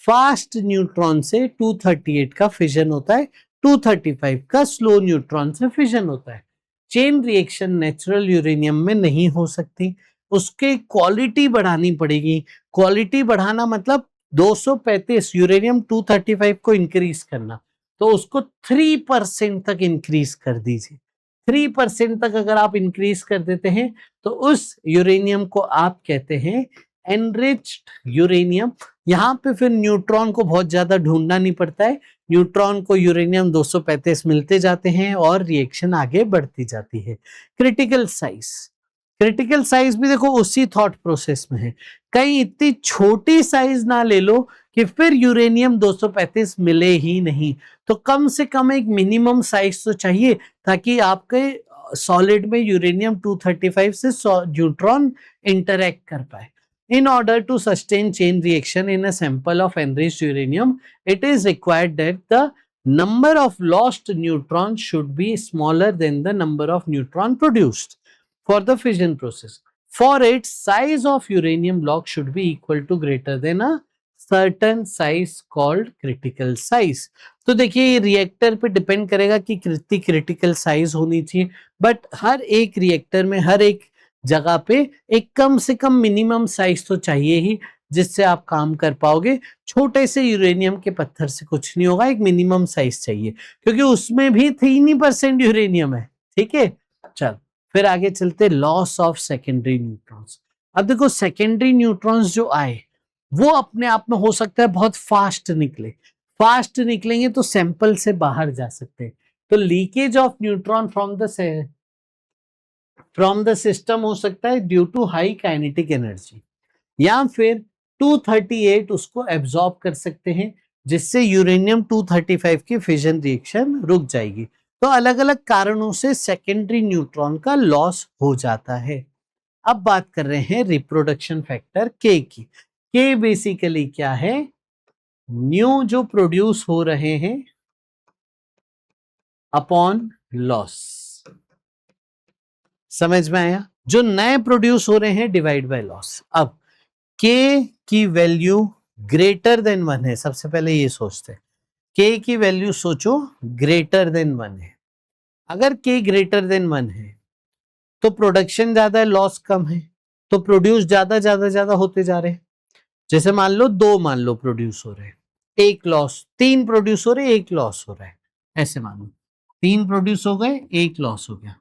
fast neutron से 238 का फिजन होता है, 235 का स्लो न्यूट्रॉन से फिजन होता है। चेन रिएक्शन नेचुरल यूरेनियम में नहीं हो सकती, उसके क्वालिटी बढ़ानी पड़ेगी। क्वालिटी बढ़ाना मतलब 235 यूरेनियम 235 को इंक्रीज करना, तो उसको 3% तक इंक्रीज कर दीजिए। 3% तक अगर आप इंक्रीज कर देते हैं तो उस यूरेनियम को आप कहते हैं एनरिच्ड यूरेनियम। यहाँ पे फिर न्यूट्रॉन को बहुत ज्यादा ढूंढना नहीं पड़ता है, न्यूट्रॉन को यूरेनियम 235 मिलते जाते हैं और रिएक्शन आगे बढ़ती जाती है। क्रिटिकल साइज, क्रिटिकल साइज भी देखो उसी थॉट प्रोसेस में है, कहीं इतनी छोटी साइज ना ले लो कि फिर यूरेनियम 235 मिले ही नहीं, तो कम से कम एक मिनिमम साइज तो चाहिए ताकि आपके सॉलिड में यूरेनियम 235 से न्यूट्रॉन इंटरैक्ट कर पाए। In order to sustain chain reaction in a sample of enriched uranium, it is required that the number of lost neutrons should be smaller than the number of neutron produced for the fission process. For it, size of uranium block should be equal to greater than a certain size called critical size. तो देखिए ये reactor पे depend करेगा कि कितनी critical size होनी चाहिए, but हर एक रिएक्टर में हर एक जगह पे एक कम से कम मिनिमम साइज तो चाहिए ही, जिससे आप काम कर पाओगे। छोटे से यूरेनियम के पत्थर से कुछ नहीं होगा, एक मिनिमम साइज चाहिए, क्योंकि उसमें भी 3% यूरेनियम है। ठीक है, चल फिर आगे चलते, लॉस ऑफ सेकेंडरी न्यूट्रॉन्स। अब देखो सेकेंडरी न्यूट्रॉन्स जो आए वो अपने आप में हो सकता है बहुत फास्ट निकले, फास्ट निकलेंगे तो सैंपल से बाहर जा सकते हैं, तो leakage of neutron from the system हो सकता है due to high kinetic energy, या फिर 238 उसको एब्जॉर्ब कर सकते हैं जिससे यूरेनियम 235 की फिजन रिएक्शन रुक जाएगी। तो अलग अलग कारणों से सेकेंडरी न्यूट्रॉन का लॉस हो जाता है। अब बात कर रहे हैं रिप्रोडक्शन फैक्टर के की। के बेसिकली क्या है, न्यू जो प्रोड्यूस हो रहे हैं अपॉन लॉस, समझ में आया, जो नए प्रोड्यूस हो रहे हैं डिवाइड बाय लॉस। अब के की वैल्यू ग्रेटर देन 1 है, सबसे पहले ये सोचते हैं, के की वैल्यू सोचो ग्रेटर देन 1 है। अगर के ग्रेटर देन 1 है तो प्रोडक्शन ज्यादा है, लॉस कम है, तो प्रोड्यूस ज्यादा होते जा रहे हैं। जैसे मान लो 2 प्रोड्यूस हो रहे हैं, 1 लॉस, 3 प्रोड्यूस हो रहे, 1 लॉस हो रहा है, ऐसे मान लो 3 प्रोड्यूस हो गए, 1 लॉस हो गया,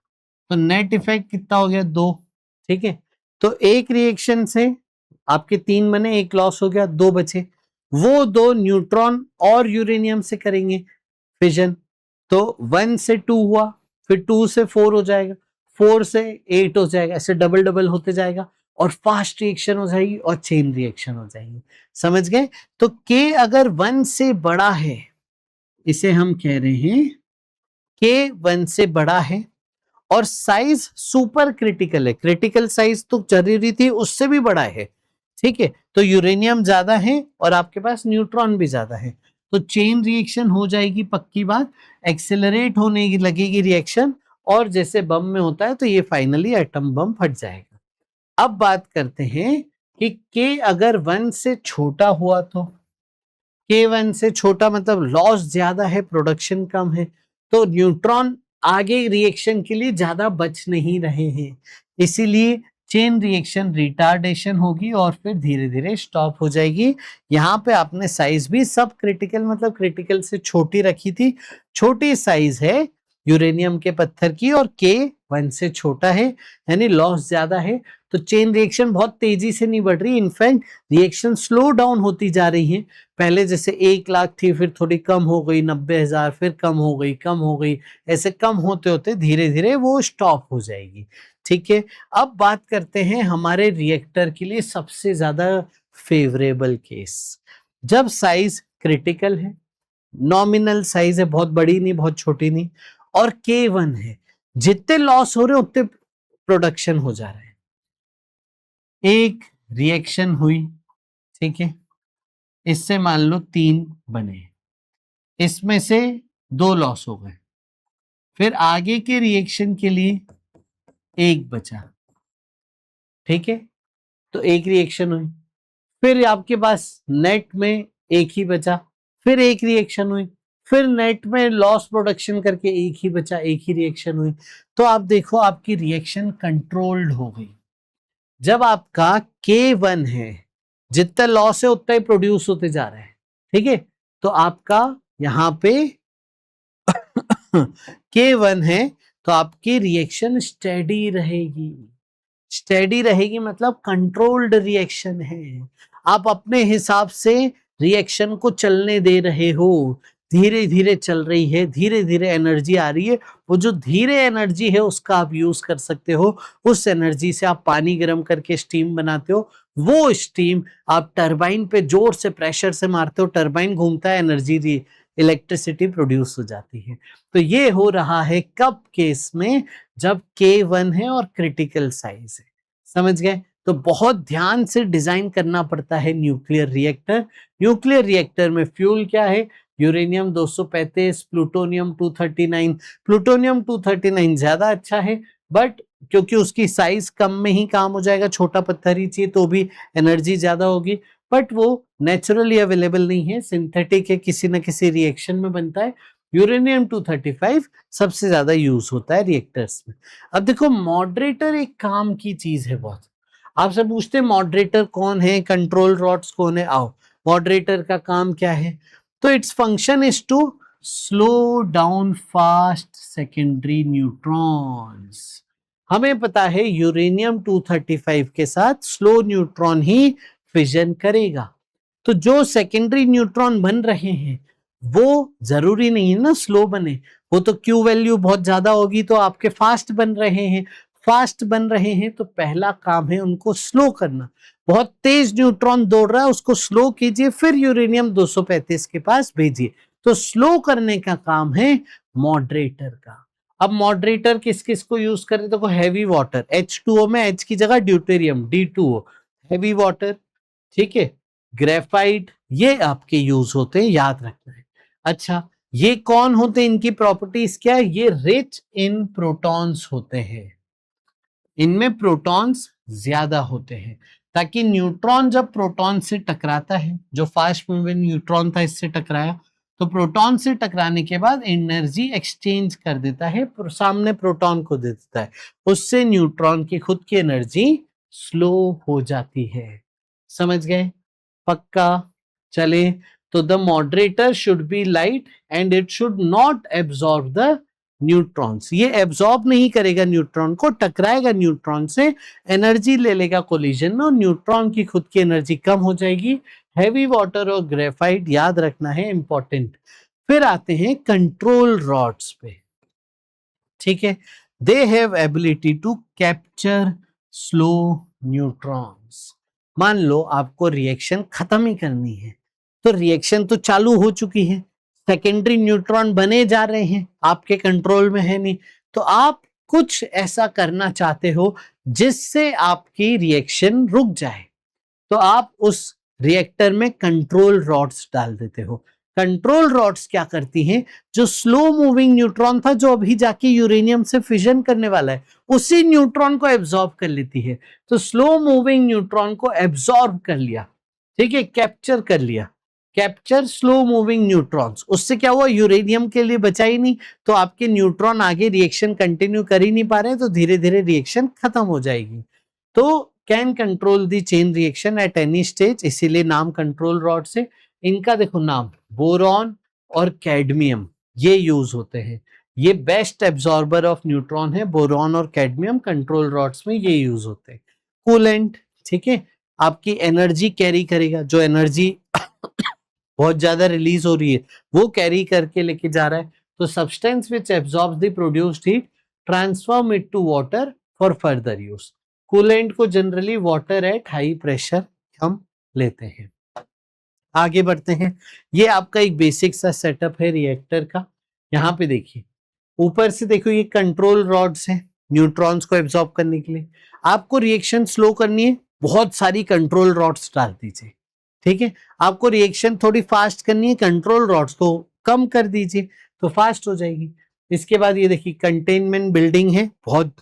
तो नेट इफेक्ट कितना हो गया, 2। ठीक है, तो एक रिएक्शन से आपके 3 बने, 1 लॉस हो गया, 2 बचे, वो 2 न्यूट्रॉन और यूरेनियम से करेंगे फिजन, तो 1 से 2 हुआ, फिर 2 से 4 हो जाएगा, 4 से 8 हो जाएगा, ऐसे डबल होते जाएगा और फास्ट रिएक्शन हो जाएगी और चेन रिएक्शन हो जाएगी। समझ गए? तो के अगर 1 से बड़ा है, इसे हम कह रहे हैं के 1 से बड़ा है और साइज सुपर क्रिटिकल है, क्रिटिकल साइज तो जरूरी थी उससे भी बड़ा है। ठीक है, तो यूरेनियम ज्यादा है और आपके पास न्यूट्रॉन भी ज्यादा है, तो चेन रिएक्शन हो जाएगी पक्की बात, एक्सेलरेट होने की लगेगी रिएक्शन, और जैसे बम में होता है तो ये फाइनली एटम बम फट जाएगा। अब बात करते हैं कि के अगर 1 से छोटा हुआ, तो के 1 से छोटा मतलब लॉस ज्यादा है, प्रोडक्शन कम है, तो न्यूट्रॉन आगे रिएक्शन के लिए ज्यादा बच नहीं रहे हैं, इसीलिए चेन रिएक्शन रिटार्डेशन होगी और फिर धीरे धीरे स्टॉप हो जाएगी। यहाँ पे आपने साइज भी सब क्रिटिकल मतलब क्रिटिकल से छोटी रखी थी, छोटी साइज है यूरेनियम के पत्थर की और के 1 से छोटा है यानी लॉस ज्यादा है, तो चेन रिएक्शन बहुत तेजी से नहीं बढ़ रही, इनफैक्ट रिएक्शन स्लो डाउन होती जा रही है। पहले जैसे 1 लाख थी, फिर थोड़ी कम हो गई 90,000, फिर कम हो गई, ऐसे कम होते होते धीरे धीरे वो स्टॉप हो जाएगी। ठीक है, अब बात करते हैं हमारे रिएक्टर के लिए सबसे ज्यादा फेवरेबल केस, जब साइज क्रिटिकल है, नॉमिनल साइज है, बहुत बड़ी नहीं बहुत छोटी नहीं, और K1 है, जितने लॉस हो रहे उतने प्रोडक्शन हो जा रहे हैं। एक रिएक्शन हुई, ठीक है, इससे मान लो 3 बने, इसमें से 2 लॉस हो गए, फिर आगे के रिएक्शन के लिए 1 बचा, ठीक है, तो एक रिएक्शन हुई, फिर आपके पास नेट में 1 ही बचा, फिर एक रिएक्शन हुई, फिर नेट में लॉस प्रोडक्शन करके 1 ही बचा, 1 ही रिएक्शन हुई। तो आप देखो आपकी रिएक्शन कंट्रोल्ड हो गई। जब आपका K1 है, जितना लॉस है उतना ही प्रोड्यूस होते जा रहा है, ठीक है, तो आपका यहां पे K1 है, तो आपकी रिएक्शन स्टेडी रहेगी। स्टेडी रहेगी मतलब कंट्रोल्ड रिएक्शन है, आप अपने हिसाब से रिएक्शन को चलने दे रहे हो, धीरे धीरे चल रही है, धीरे धीरे एनर्जी आ रही है, वो जो धीरे एनर्जी है उसका आप यूज कर सकते हो, उस एनर्जी से आप पानी गर्म करके स्टीम बनाते हो, वो स्टीम आप टरबाइन पे जोर से प्रेशर से मारते हो, टरबाइन घूमता है, एनर्जी इलेक्ट्रिसिटी प्रोड्यूस हो जाती है। तो ये हो रहा है कब केस में, जब K1 है और क्रिटिकल साइज है, समझ गए। तो बहुत ध्यान से डिजाइन करना पड़ता है न्यूक्लियर रिएक्टर। न्यूक्लियर रिएक्टर में फ्यूल क्या है, यूरेनियम 235, प्लूटोनियम 239। प्लूटोनियम 239 ज्यादा अच्छा है, बट क्योंकि उसकी साइज कम में ही काम हो जाएगा, छोटा पत्थर ही चाहिए तो भी एनर्जी ज्यादा होगी, बट वो नेचुरली अवेलेबल नहीं है, सिंथेटिक है, किसी न किसी रिएक्शन में बनता है। यूरेनियम 235 सबसे ज्यादा यूज होता है रिएक्टर्स में। अब देखो मॉडरेटर एक काम की चीज है बहुत, आपसे पूछते हैं मॉडरेटर कौन है, कंट्रोल रॉड्स कौन है, आओ मॉडरेटर का काम क्या है, तो its function is to slow down fast secondary neutrons. हमें पता है यूरेनियम 235 के साथ स्लो न्यूट्रॉन ही फिजन करेगा, तो जो सेकेंडरी न्यूट्रॉन बन रहे हैं वो जरूरी नहीं है ना स्लो बने, वो तो क्यू वैल्यू बहुत ज्यादा होगी तो आपके फास्ट बन रहे हैं, फास्ट बन रहे हैं तो पहला काम है उनको स्लो करना। बहुत तेज न्यूट्रॉन दौड़ रहा है उसको स्लो कीजिए, फिर यूरेनियम 235 के पास भेजिए, तो स्लो करने का काम है मॉडरेटर का। अब मॉडरेटर किस किस को यूज करें, तो हैवी वाटर, H2O में H की जगह ड्यूटेरियम D2O, हैवी वाटर, ठीक है, ग्रेफाइट, ये आपके यूज होते हैं, याद रखना है। अच्छा ये कौन होते हैं, इनकी प्रॉपर्टीज क्या है, ये रिच इन प्रोटॉन्स होते हैं, इनमें प्रोटॉन्स ज्यादा होते हैं, ताकि न्यूट्रॉन जब प्रोटॉन से टकराता है, जो फास्ट मूविंग न्यूट्रॉन था इससे टकराया, तो प्रोटॉन से टकराने के बाद एनर्जी एक्सचेंज कर देता है, सामने प्रोटॉन को दे देता है, उससे न्यूट्रॉन की खुद की एनर्जी स्लो हो जाती है। समझ गए, पक्का, चले, तो the moderator should be light and it should not absorb the neutrons, ये एब्सॉर्ब नहीं करेगा न्यूट्रॉन को, टकराएगा न्यूट्रॉन से, एनर्जी ले लेगा कोलिजन में और न्यूट्रॉन की खुद की एनर्जी कम हो जाएगी। हैवी वाटर और ग्रेफाइट याद रखना है, इंपॉर्टेंट। फिर आते हैं कंट्रोल रॉड्स पे, ठीक है, they have ability to capture slow neutrons. मान लो आपको रिएक्शन खत्म ही करनी है, तो रिएक्शन तो चालू हो चुकी है, सेकेंडरी न्यूट्रॉन बने जा रहे हैं, आपके कंट्रोल में है नहीं, तो आप कुछ ऐसा करना चाहते हो जिससे आपकी रिएक्शन रुक जाए, तो आप उस रिएक्टर में कंट्रोल रॉड्स डाल देते हो। कंट्रोल रॉड्स क्या करती हैं, जो स्लो मूविंग न्यूट्रॉन था जो अभी जाके यूरेनियम से फिजन करने वाला है, उसी न्यूट्रॉन को एब्सॉर्ब कर लेती है, तो स्लो मूविंग न्यूट्रॉन को एब्सॉर्ब कर लिया, ठीक है, कैप्चर कर लिया, कैप्चर स्लो मूविंग न्यूट्रॉन्स, उससे क्या हुआ, यूरेनियम के लिए बचा ही नहीं, तो आपके न्यूट्रॉन आगे रिएक्शन कंटिन्यू कर ही नहीं पा रहे, तो धीरे धीरे रिएक्शन खत्म हो जाएगी। तो can control the chain reaction at any stage, इसीलिए नाम कंट्रोल रॉड से। इनका देखो नाम बोरॉन और कैडमियम ये यूज होते हैं, ये बेस्ट एब्जॉर्बर ऑफ न्यूट्रॉन है। बोरॉन और कैडमियम कंट्रोल रॉड्स में ये यूज होते हैं। कूलेंट, ठीक है, आपकी एनर्जी कैरी करेगा, जो एनर्जी बहुत ज्यादा रिलीज हो रही है वो कैरी करके लेके जा रहा है। तो substance which absorbs the produced heat transform it to water for further use. Coolant को generally water at high pressure हम लेते हैं। आगे बढ़ते हैं। ये आपका एक बेसिक सा सेटअप है रिएक्टर का। यहाँ पे देखिए, ऊपर से देखो ये कंट्रोल रॉड्स हैं न्यूट्रॉन्स को एब्जॉर्ब करने के लिए। आपको रिएक्शन स्लो करनी है, बहुत सारी कंट्रोल रॉड्स डाल दीजिए, ठीक है। आपको रिएक्शन थोड़ी फास्ट करनी है, कंट्रोल रॉड्स को कम कर दीजिए तो फास्ट हो जाएगी। इसके बाद ये देखिए कंटेनमेंट बिल्डिंग है, बहुत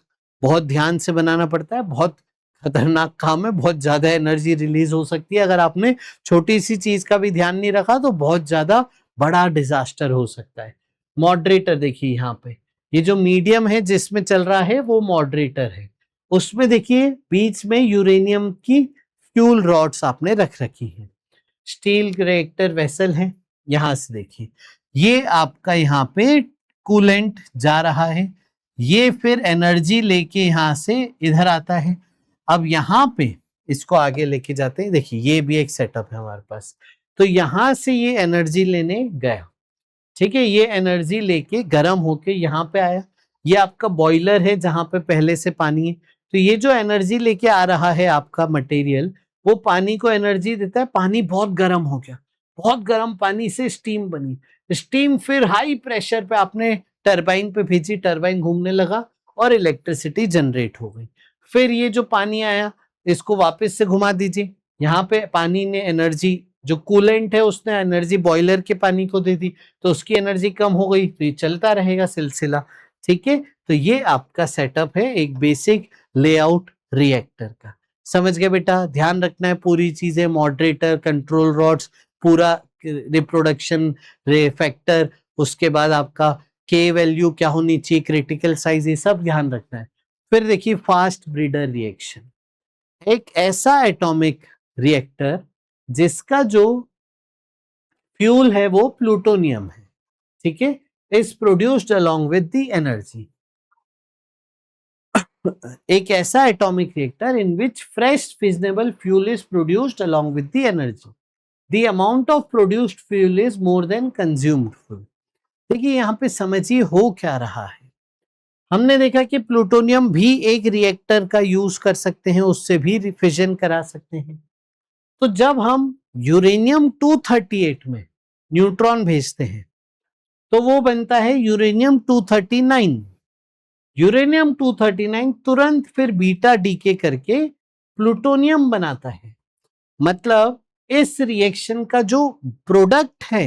बहुत ध्यान से बनाना पड़ता है, बहुत खतरनाक काम है, बहुत ज्यादा एनर्जी रिलीज हो सकती है। अगर आपने छोटी सी चीज का भी ध्यान नहीं रखा तो बहुत ज्यादा बड़ा डिजास्टर हो सकता है। मॉडरेटर देखिए यहाँ पे, ये जो मीडियम है जिसमें चल रहा है वो मॉडरेटर है। उसमें देखिए बीच में यूरेनियम की फ्यूल रॉड्स आपने रख रखी है। स्टील रिएक्टर वेसल है। यहां से देखिए ये आपका यहाँ पे कूलेंट जा रहा है, ये फिर एनर्जी लेके यहां से इधर आता है। अब यहाँ पे इसको आगे लेके जाते हैं। देखिए ये भी एक सेटअप है हमारे पास। तो यहां से ये एनर्जी लेने गया, ठीक है, ये एनर्जी लेके गर्म होके यहाँ पे आया। ये आपका बॉयलर है जहां पे पहले से पानी है। तो ये जो एनर्जी लेके आ रहा है आपका मटेरियल, वो पानी को एनर्जी देता है। पानी बहुत गर्म हो गया, बहुत गर्म पानी से स्टीम बनी। स्टीम फिर हाई प्रेशर पे आपने टरबाइन पे भेजी, टरबाइन घूमने लगा और इलेक्ट्रिसिटी जनरेट हो गई। फिर ये जो पानी आया इसको वापस से घुमा दीजिए। यहाँ पे पानी ने एनर्जी, जो कूलेंट है उसने एनर्जी बॉयलर के पानी को दे दी, तो उसकी एनर्जी कम हो गई। तो ये चलता रहेगा सिलसिला, ठीक है। तो ये आपका सेटअप है एक बेसिक लेआउट रिएक्टर का। समझ गए बेटा? ध्यान रखना है पूरी चीजें, मॉडरेटर, कंट्रोल रॉड्स, पूरा रिप्रोडक्शन फैक्टर, उसके बाद आपका के वैल्यू क्या होनी चाहिए, क्रिटिकल साइज, ये सब ध्यान रखना है। फिर देखिए फास्ट ब्रीडर रिएक्शन, एक ऐसा एटॉमिक रिएक्टर जिसका जो फ्यूल है वो प्लूटोनियम है, ठीक है, is produced along with the energy. एक ऐसा atomic reactor in which fresh फिजनेबल fuel is produced along with the energy. The amount of produced fuel is more than consumed fuel. देखिए यहाँ पे समझिए हो क्या रहा है। हमने देखा कि प्लूटोनियम भी एक रिएक्टर का यूज कर सकते हैं, उससे भी फिजन करा सकते हैं। तो जब हम यूरेनियम 238 में न्यूट्रॉन भेजते हैं तो वो बनता है यूरेनियम 239। यूरेनियम 239 तुरंत फिर बीटा डीके करके प्लूटोनियम बनाता है। मतलब इस रिएक्शन का जो प्रोडक्ट है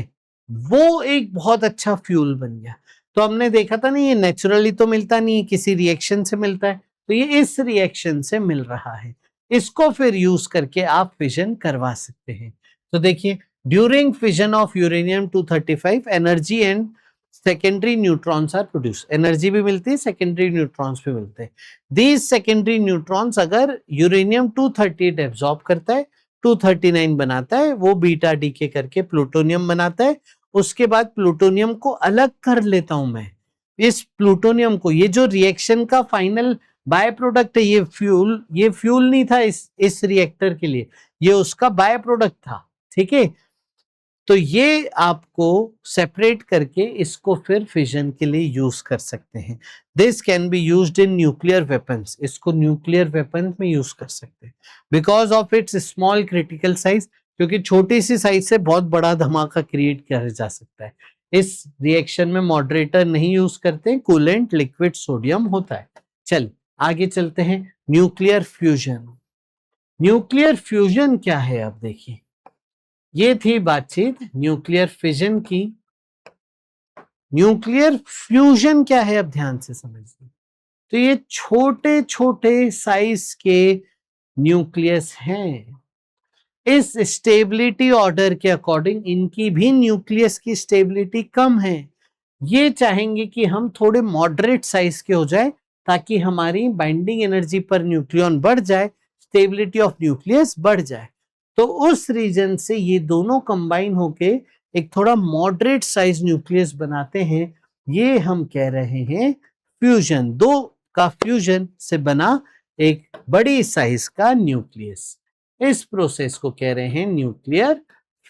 वो एक बहुत अच्छा फ्यूल बन गया। तो हमने देखा था ना, ये नेचुरली तो मिलता नहीं है, किसी रिएक्शन से मिलता है। तो ये इस रिएक्शन से मिल रहा है, इसको फिर यूज करके आप फिजन करवा सकते हैं। तो देखिए during fission of uranium 235 energy and secondary neutrons are produce. Energy भी मिलती है, सेकेंडरी न्यूट्रॉन्स भी मिलते हैं। दीज सेकेंडरी न्यूट्रॉन्स अगर यूरेनियम 238 एब्जॉर्ब करता है, 239 बनाता है, वो बीटा डीके करके प्लूटोनियम बनाता है। उसके बाद प्लूटोनियम को अलग कर लेता हूं मैं। इस प्लूटोनियम को, ये जो रिएक्शन का फाइनल बाय प्रोडक्ट है, ये फ्यूल नहीं था इस रिएक्टर के लिए, ये उसका बाय प्रोडक्ट था, ठीक है। तो ये आपको सेपरेट करके इसको फिर फिजन के लिए यूज कर सकते हैं। This can be used in nuclear weapons. इसको न्यूक्लियर वेपन्स में यूज कर सकते हैं because of its small critical size, क्योंकि छोटी सी साइज से बहुत बड़ा धमाका क्रिएट किया जा सकता है। इस रिएक्शन में मॉडरेटर नहीं यूज करते, कूलेंट लिक्विड सोडियम होता है। चल आगे चलते हैं। Nuclear fusion. न्यूक्लियर फ्यूजन क्या है अब देखिए, ये थी बातचीत न्यूक्लियर फिजन की। न्यूक्लियर फ्यूजन क्या है अब ध्यान से समझिए। तो ये छोटे छोटे साइज के न्यूक्लियस हैं। इस स्टेबिलिटी ऑर्डर के अकॉर्डिंग इनकी भी न्यूक्लियस की स्टेबिलिटी कम है। ये चाहेंगे कि हम थोड़े मॉडरेट साइज के हो जाए ताकि हमारी बाइंडिंग एनर्जी पर न्यूक्लियन बढ़ जाए, स्टेबिलिटी ऑफ न्यूक्लियस बढ़ जाए। तो उस रीजन से ये दोनों कंबाइन होके एक थोड़ा मॉडरेट साइज न्यूक्लियस बनाते हैं, ये हम कह रहे हैं फ्यूजन, दो का फ्यूजन से बना एक बड़ी साइज का न्यूक्लियस। इस प्रोसेस को कह रहे हैं न्यूक्लियर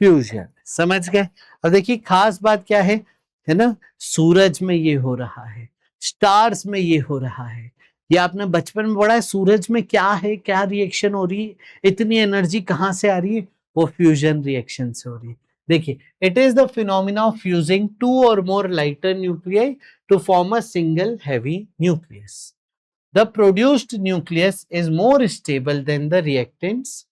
फ्यूजन। समझ गए? अब देखिए खास बात क्या है ना, सूरज में ये हो रहा है, स्टार्स में ये हो रहा है। ये आपने बचपन में पढ़ा है, सूरज में क्या है, क्या रिएक्शन हो रही है, इतनी एनर्जी कहां से आ रही है, वो फ्यूजन रिएक्शन से हो रही है। देखिए, it is the phenomena of fusing two or more lighter nuclei to form a single heavy nucleus. The produced nucleus is more stable than the reactants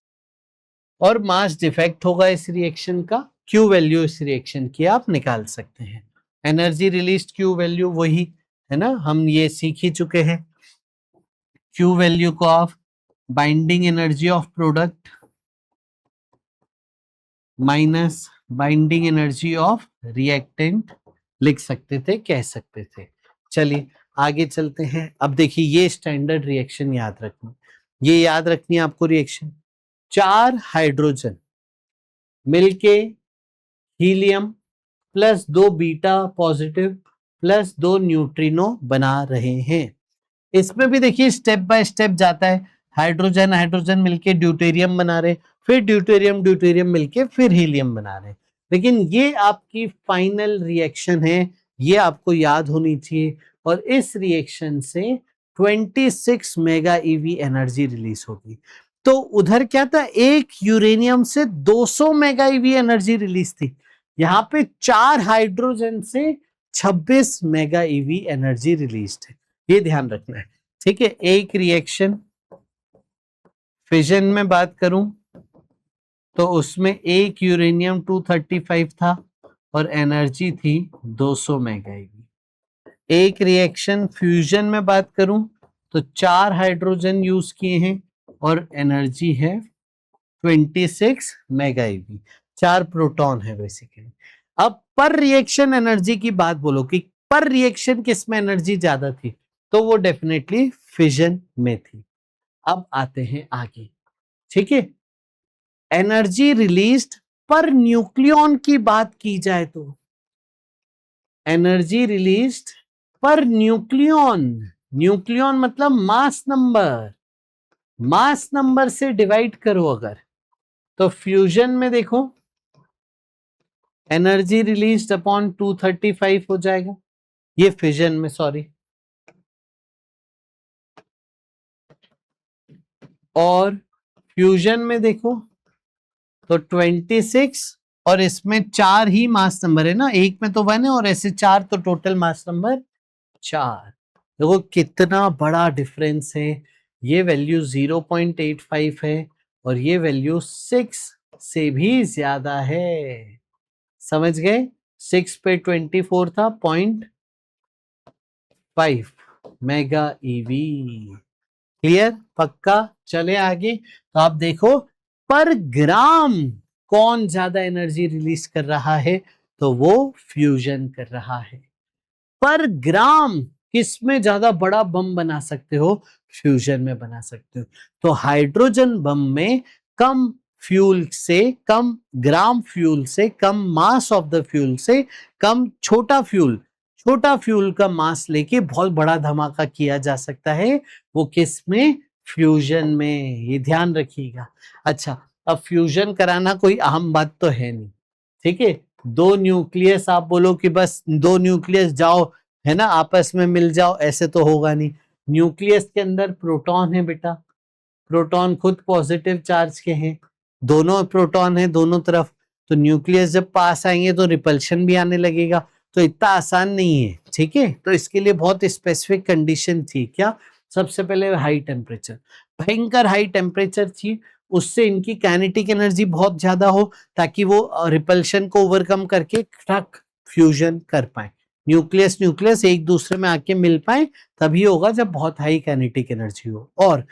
और मास डिफेक्ट होगा इस रिएक्शन का। Q value इस reaction की आप निकाल सकते हैं। एनर्जी रिलीज क्यू वैल्यू वही है ना, हम ये सीख ही चुके हैं। क्यू वैल्यू को आप binding energy of product minus binding energy of reactant लिख सकते थे, कह सकते थे। चलिए आगे चलते हैं। अब देखिए ये स्टैंडर्ड रिएक्शन याद रखनी, ये याद रखनी है आपको रिएक्शन। 4 हाइड्रोजन मिलके helium plus 2 beta positive plus 2 neutrino बना रहे हैं। इसमें भी देखिए स्टेप बाय स्टेप जाता है। हाइड्रोजन हाइड्रोजन मिलके ड्यूटेरियम बना रहे, फिर ड्यूटेरियम ड्यूटेरियम मिलके फिर हीलियम बना रहे। लेकिन ये आपकी फाइनल रिएक्शन है, ये आपको याद होनी चाहिए। और इस रिएक्शन से 26 मेगा ईवी एनर्जी रिलीज होगी। तो उधर क्या था, एक यूरेनियम से 200 मेगा ईवी एनर्जी रिलीज थी, यहाँ पे 4 हाइड्रोजन से 26 मेगा ईवी एनर्जी रिलीज है। ये ध्यान रखना है, ठीक है। एक रिएक्शन फिजन में बात करूं तो उसमें एक यूरेनियम 235 था और एनर्जी थी 200 मेगा ईवी। एक रिएक्शन फ्यूजन में बात करूं तो 4 हाइड्रोजन यूज किए हैं और एनर्जी है 26 मेगा ईवी। 4 प्रोटॉन है बेसिकली। अब पर रिएक्शन एनर्जी की बात बोलो कि पर रिएक्शन किस में एनर्जी ज्यादा थी, तो वो डेफिनेटली फिजन में थी। अब आते हैं आगे, ठीक है। एनर्जी रिलीज्ड पर न्यूक्लियॉन की बात की जाए तो एनर्जी रिलीज्ड पर न्यूक्लियॉन, न्यूक्लियॉन मतलब मास नंबर, मास नंबर से डिवाइड करो अगर, तो फ्यूजन में देखो एनर्जी रिलीज्ड अपॉन 235 हो जाएगा, ये फिजन में, सॉरी। और फ्यूजन में देखो तो 26 और इसमें 4 ही मास नंबर है ना, एक में तो 1 है और ऐसे 4, तो टोटल मास नंबर 4। देखो कितना बड़ा डिफरेंस है। ये वैल्यू 0.85 है और ये वैल्यू 6 से भी ज्यादा है। समझ गए? 6 पे 24 था, 0.5 मेगा ईवी। क्लियर? पक्का? चले आगे। तो आप देखो पर ग्राम कौन ज्यादा एनर्जी रिलीज कर रहा है, तो वो फ्यूजन कर रहा है। पर ग्राम किसमें ज्यादा बड़ा बम बना सकते हो, फ्यूजन में बना सकते हो। तो हाइड्रोजन बम में कम फ्यूल से, कम ग्राम फ्यूल से, कम मास ऑफ द फ्यूल से कम छोटा फ्यूल का मास लेके बहुत बड़ा धमाका किया जा सकता है। वो किस में? फ्यूजन में। ये ध्यान रखिएगा। अच्छा, अब फ्यूजन कराना कोई आम बात तो है नहीं, ठीक है। 2 न्यूक्लियस आप बोलो कि बस 2 न्यूक्लियस जाओ, है ना, आपस में मिल जाओ, ऐसे तो होगा नहीं। न्यूक्लियस के अंदर प्रोटॉन है बेटा, प्रोटॉन खुद पॉजिटिव चार्ज के हैं, दोनों प्रोटॉन है दोनों तरफ। तो न्यूक्लियस जब पास आएंगे तो रिपल्शन भी आने लगेगा, तो इतना आसान नहीं है, ठीक है। तो इसके लिए बहुत स्पेसिफिक कंडीशन थी। क्या? सबसे पहले हाई टेम्परेचर, भयंकर हाई टेम्परेचर थी, उससे इनकी काइनेटिक एनर्जी बहुत ज्यादा हो ताकि वो रिपल्शन को ओवरकम करके ठक फ्यूजन कर पाए, न्यूक्लियस न्यूक्लियस एक दूसरे में आके मिल पाए, तभी होगा जब बहुत हाई काइनेटिक एनर्जी हो। और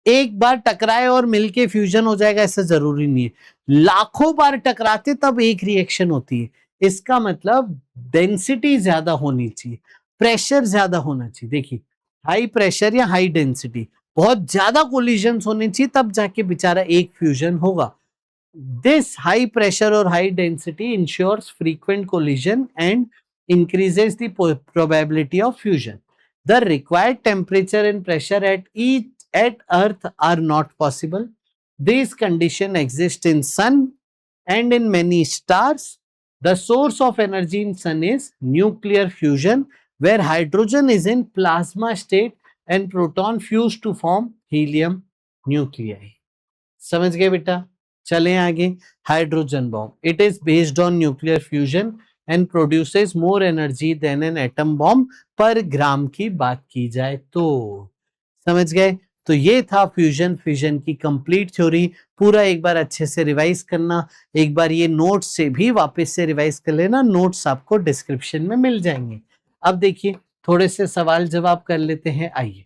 एक बार टकराए और मिलके फ्यूजन हो जाएगा ऐसा जरूरी नहीं है, लाखों बार टकराते तब एक रिएक्शन होती है। इसका मतलब डेंसिटी ज्यादा होनी चाहिए, प्रेशर ज्यादा होना चाहिए। देखिए हाई प्रेशर या हाई डेंसिटी, बहुत ज्यादा कोलिजन्स होने चाहिए तब जाके बेचारा एक फ्यूजन होगा। दिस हाई प्रेशर और high density ensures frequent collision and increases the probability of fusion. The required temperature and pressure at Earth are not possible. These conditions exist in Sun and in many stars. The source of energy in Sun is nuclear fusion, where hydrogen is in plasma state and proton fuse to form helium nuclei. समझ गए बेटा? चलें आगे. Hydrogen bomb, it is based on nuclear fusion and produces more energy than an atom bomb per gram की बात की जाए तो. समझ गए? तो ये था फ्यूजन फिजन की कंप्लीट थ्योरी. पूरा एक बार अच्छे से रिवाइज करना, एक बार ये नोट्स से भी वापस से रिवाइज कर लेना, नोट्स आपको डिस्क्रिप्शन में मिल जाएंगे. अब देखिए थोड़े से सवाल जवाब कर लेते हैं. आइए.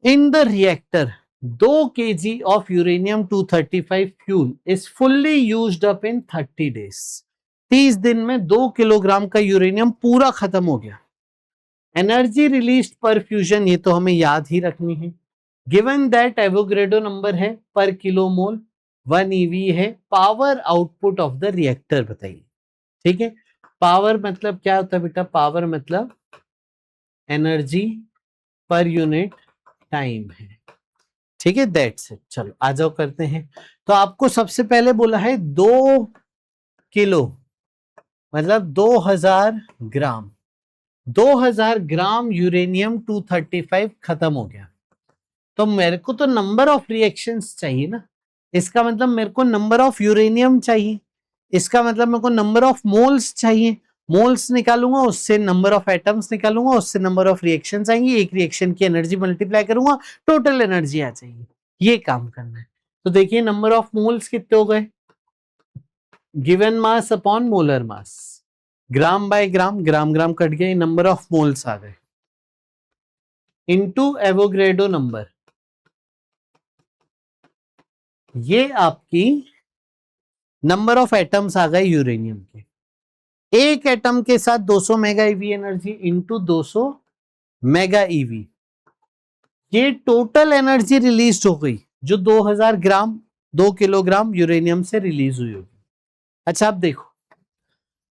इन the reactor 2 kg of uranium 235 fuel is fully used up in 30 days. 30 दिन में 2 किलोग्राम का यूरेनियम पूरा खत्म हो गया. एनर्जी रिलीज्ड पर फ्यूजन, ये तो हमें याद ही रखनी है. गिवन दैट एवोगैड्रो नंबर है पर किलो मोल 1 eV है. Power output of the reactor बताइए. ठीक है, पावर मतलब क्या होता है बेटा? पावर मतलब एनर्जी पर यूनिट टाइम है. ठीक है, दैट्स इट. चलो आ जाओ करते हैं. तो आपको सबसे पहले बोला है 2 किलो मतलब 2000 ग्राम. 2000 ग्राम यूरेनियम 235 खत्म हो गया. तो मेरे को तो नंबर ऑफ रिएक्शंस चाहिए ना. इसका मतलब मेरे को नंबर ऑफ यूरेनियम चाहिए. इसका मतलब मेरे को नंबर ऑफ मोल्स चाहिए. मोल्स निकालूंगा, उससे नंबर ऑफ एटम्स निकालूंगा, उससे नंबर ऑफ रिएक्शंस आएंगी. एक रिएक्शन की एनर्जी मल्टीप्लाई करूंगा, टोटल एनर्जी आ जाएगी. ये काम करना है. तो देखिए नंबर ऑफ मोल्स कितने हो गए? Given mass upon molar mass, ग्राम बाय ग्राम, ग्राम ग्राम कट गए, नंबर ऑफ मोल्स आ गए, इनटू एवोगैड्रो नंबर. ये आपकी नंबर ऑफ एटम्स आ गए यूरेनियम के. एक एटम के साथ 200 mega EV energy into 200 mega EV. ये टोटल एनर्जी रिलीज हो गई जो 2000 ग्राम 2 किलोग्राम यूरेनियम से रिलीज हुई होगी. अच्छा अब देखो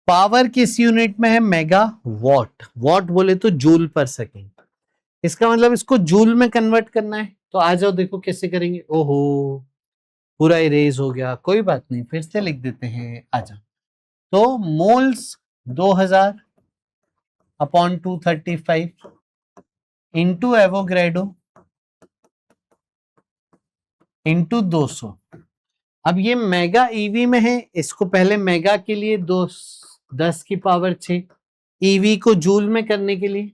पावर किस यूनिट में है? Mega what. वॉट बोले तो जूल पर सेकेंड. इसका मतलब इसको जूल में कन्वर्ट करना है. तो आ जाओ देखो कैसे करेंगे. ओहो पूरा इरेज हो गया, कोई बात नहीं, फिर से लिख देते हैं. आ जाओ. तो moles 2000 upon 235 into Avogadro into 200. अब ये मेगा ईवी में है, इसको पहले मेगा के लिए 10 की पावर 6, ईवी को जूल में करने के लिए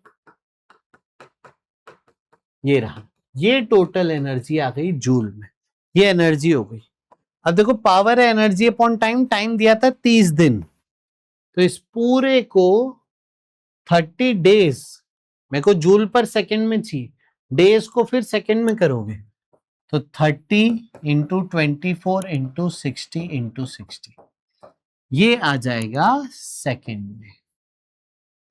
ये रहा. ये टोटल एनर्जी आ गई जूल में. ये एनर्जी हो गई. अब देखो पावर है एनर्जी अपॉन टाइम. टाइम दिया था 30 दिन, तो इस पूरे को 30 डेज मेरे को जूल पर सेकेंड में चाहिए. डेज को फिर सेकेंड में करोगे तो 30 इंटू 24 इंटू 60 इंटू 60 ये आ जाएगा सेकेंड में.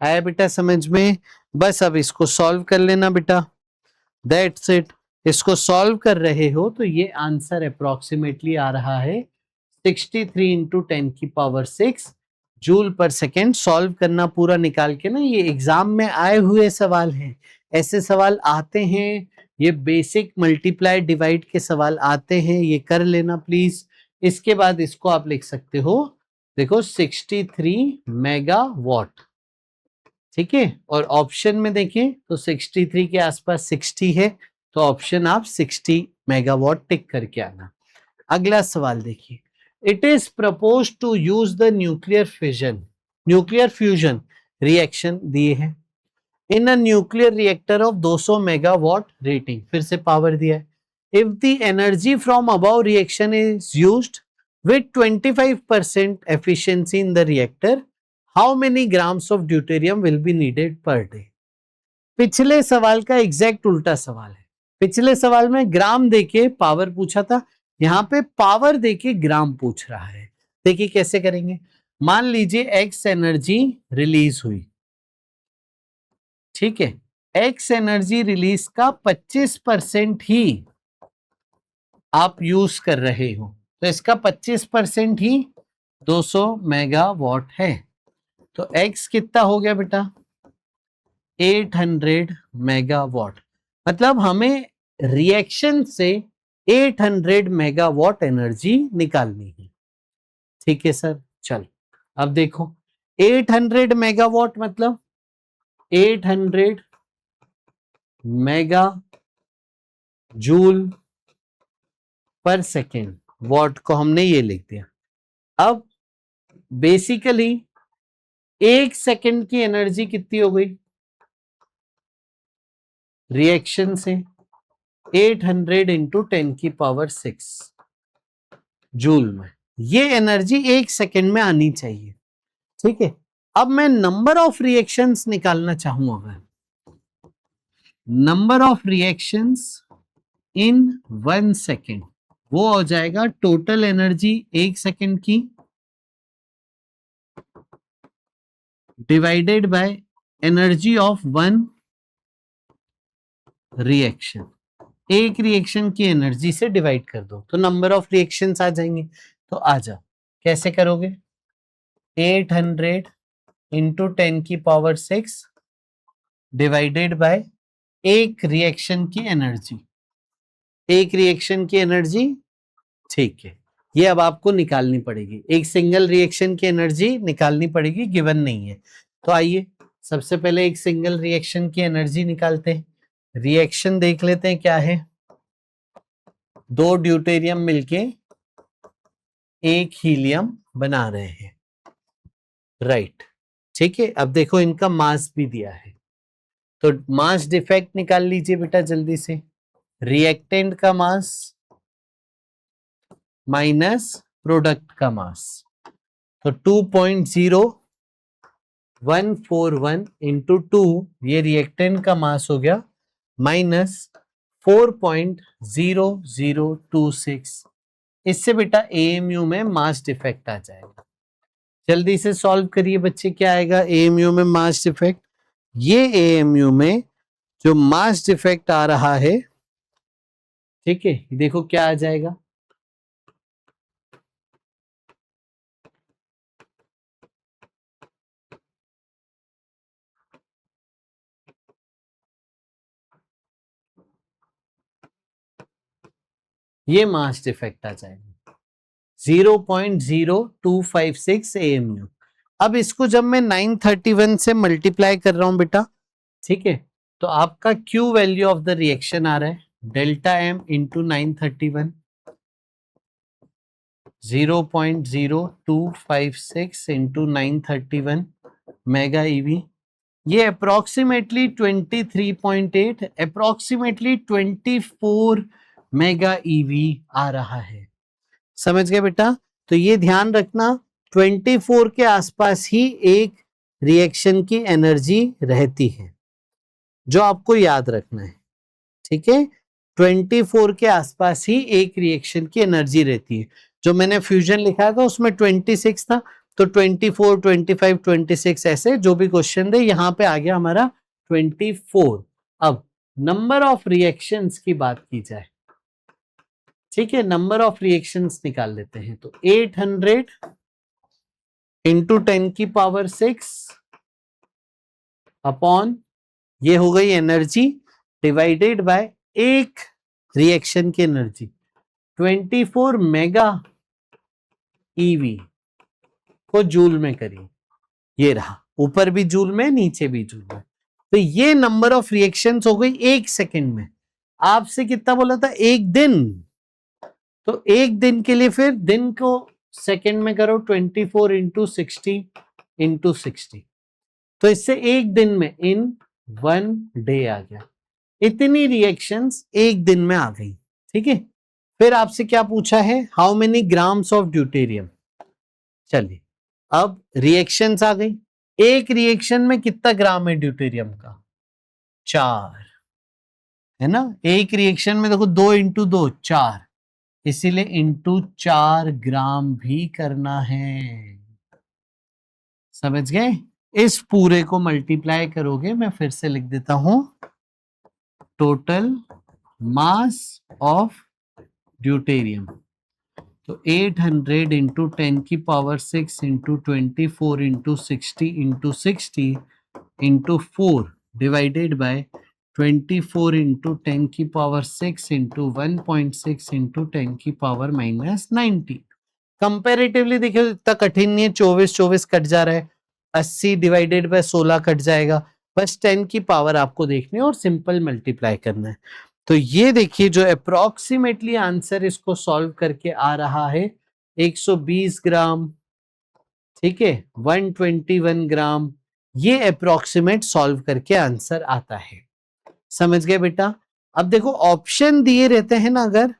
आया बेटा समझ में? बस अब इसको सॉल्व कर लेना बेटा. That's it. इसको सॉल्व कर रहे हो तो ये आंसर अप्रोक्सीमेटली आ रहा है 63 इंटू 10 की पावर 6 जूल पर सेकेंड. सॉल्व करना पूरा निकाल के ना, ये एग्जाम में आए हुए सवाल हैं. ऐसे सवाल आते हैं, ये बेसिक मल्टीप्लाई डिवाइड के सवाल आते हैं, ये कर लेना प्लीज. इसके बाद इसको आप लिख सकते हो, देखो 63 मेगा वॉट. ठीक है, और ऑप्शन में देखें तो 63 के आसपास 60 है, तो ऑप्शन आप 60 मेगावाट टिक करके आना. अगला सवाल देखिए. It is propose to use the nuclear fusion reaction दिए हैं in a nuclear reactor of 200 megawatt rating. फिर से पावर दिया है. If the energy from above reaction is used with 25% efficiency in the reactor, how many grams of deuterium will be needed per day. पिछले सवाल का exact उल्टा सवाल है. पिछले सवाल में ग्राम देके पावर पूछा था, यहाँ पे पावर देके ग्राम पूछ रहा है. देखिए कैसे करेंगे. मान लीजिए एक्स एनर्जी रिलीज हुई. ठीक है, एक्स एनर्जी रिलीज का 25% ही आप यूज कर रहे हो, तो इसका 25% ही 200 मेगावाट है. तो x कितना हो गया बेटा 800 मेगावाट। मतलब हमें रिएक्शन से 800 मेगावाट एनर्जी निकालनी है। ठीक है सर, चल अब देखो 800 मेगावाट मतलब 800 मेगा जूल पर सेकेंड, वॉट को हमने ये लिख दिया। अब बेसिकली 1 सेकेंड की एनर्जी कितनी हो गई रिएक्शन से 800 इंटू 10⁶ जूल में। ये एनर्जी 1 सेकेंड में आनी चाहिए। ठीक है, अब मैं नंबर ऑफ रिएक्शंस निकालना चाहूंगा। Number of reactions in 1 second, वो हो जाएगा टोटल एनर्जी 1 सेकेंड की divided by energy of 1 reaction. एक रिएक्शन की एनर्जी से डिवाइड कर दो तो नंबर ऑफ रिएक्शंस आ जाएंगे। तो आ जाओ, कैसे करोगे 800 इंटू 10⁶ डिवाइडेड बाय एक रिएक्शन की एनर्जी। एक रिएक्शन की एनर्जी, ठीक है, ये अब आपको निकालनी पड़ेगी। एक सिंगल रिएक्शन की एनर्जी निकालनी पड़ेगी, गिवन नहीं है। तो आइए सबसे पहले एक सिंगल रिएक्शन की एनर्जी निकालते हैं। रिएक्शन देख लेते हैं क्या है। 2 ड्यूटेरियम मिलके एक हीलियम बना रहे हैं, राइट। ठीक है, अब देखो इनका मास भी दिया है, तो मास डिफेक्ट निकाल लीजिए बेटा जल्दी से। रिएक्टेंट का मास माइनस प्रोडक्ट का मास, तो 2.0141 इंटू 2, ये रिएक्टेंट का मास हो गया, माइनस 4.0026। इससे बेटा एएमयू में मास डिफेक्ट आ जाएगा। जल्दी से सॉल्व करिए बच्चे, क्या आएगा एएमयू में मास डिफेक्ट। ये एएमयू में जो मास डिफेक्ट आ रहा है, ठीक है, देखो क्या आ जाएगा। ये मास डिफेक्ट आ जाएगा 0.0256 AMU। अब इसको जब मैं 931 से मल्टीप्लाई कर रहा हूं बेटा, ठीक है, तो आपका Q value of the reaction आ रहा है delta M into 931, 0.0256 into 931 mega EV। ये अप्रोक्सीमेटली 23.8, अप्रोक्सीमेटली 24 मेगा EV आ रहा है। समझ गए बेटा? तो ये ध्यान रखना 24 के आसपास ही एक रिएक्शन की एनर्जी रहती है, जो आपको याद रखना है। ठीक है, 24 के आसपास ही एक रिएक्शन की एनर्जी रहती है। जो मैंने फ्यूजन लिखा था उसमें 26 था, तो 24, 25, 26 ऐसे जो भी क्वेश्चन थे, यहां पे आ गया हमारा 24। अब नंबर ऑफ रिएक्शंस की बात की जाए, ठीक है, नंबर ऑफ रिएक्शंस निकाल लेते हैं। तो 800 इंटू 10⁶ अपॉन, ये हो गई एनर्जी, डिवाइडेड बाय एक रिएक्शन की एनर्जी 24 मेगा ईवी को जूल में करिए। ये रहा, ऊपर भी जूल में, नीचे भी जूल में। तो ये नंबर ऑफ रिएक्शंस हो गई 1 सेकेंड में। आपसे कितना बोला था 1 दिन, तो 1 दिन के लिए फिर दिन को सेकेंड में करो 24 इंटू 60 इंटू 60, तो इससे 1 दिन में इन 1 डे आ गया। इतनी रिएक्शंस 1 दिन में आ गई। ठीक है, फिर आपसे क्या पूछा है, how many grams of deuterium. चलिए अब रिएक्शंस आ गई। एक रिएक्शन में कितना ग्राम है ड्यूटेरियम का, 4 है ना। एक रिएक्शन में देखो 2 इंटू 2 4, इसीलिए इंटू 4 ग्राम भी करना है। समझ गए? इस पूरे को मल्टीप्लाई करोगे, मैं फिर से लिख देता हूं, टोटल मास ऑफ ड्यूटेरियम तो 800 इंटू 10 की power 6 into 24 into 60 into 60 into 4 divided by 24 into 10 की पावर 6 इंटू 1.6 इंटू 10 की पावर -90। कंपेरेटिवली देखिए इतना कठिन नहीं है, 24 कट जा रहा है, 80 डिवाइडेड बाय 16 कट जाएगा, बस 10 की पावर आपको देखनी है और सिंपल मल्टीप्लाई करना है। तो ये देखिए जो अप्रोक्सीमेटली आंसर इसको सॉल्व करके आ रहा है 120 ग्राम, ठीक है, 121 ग्राम, ये अप्रोक्सीमेट सॉल्व करके आंसर आता है। समझ गए बेटा? अब देखो ऑप्शन दिए रहते हैं ना, अगर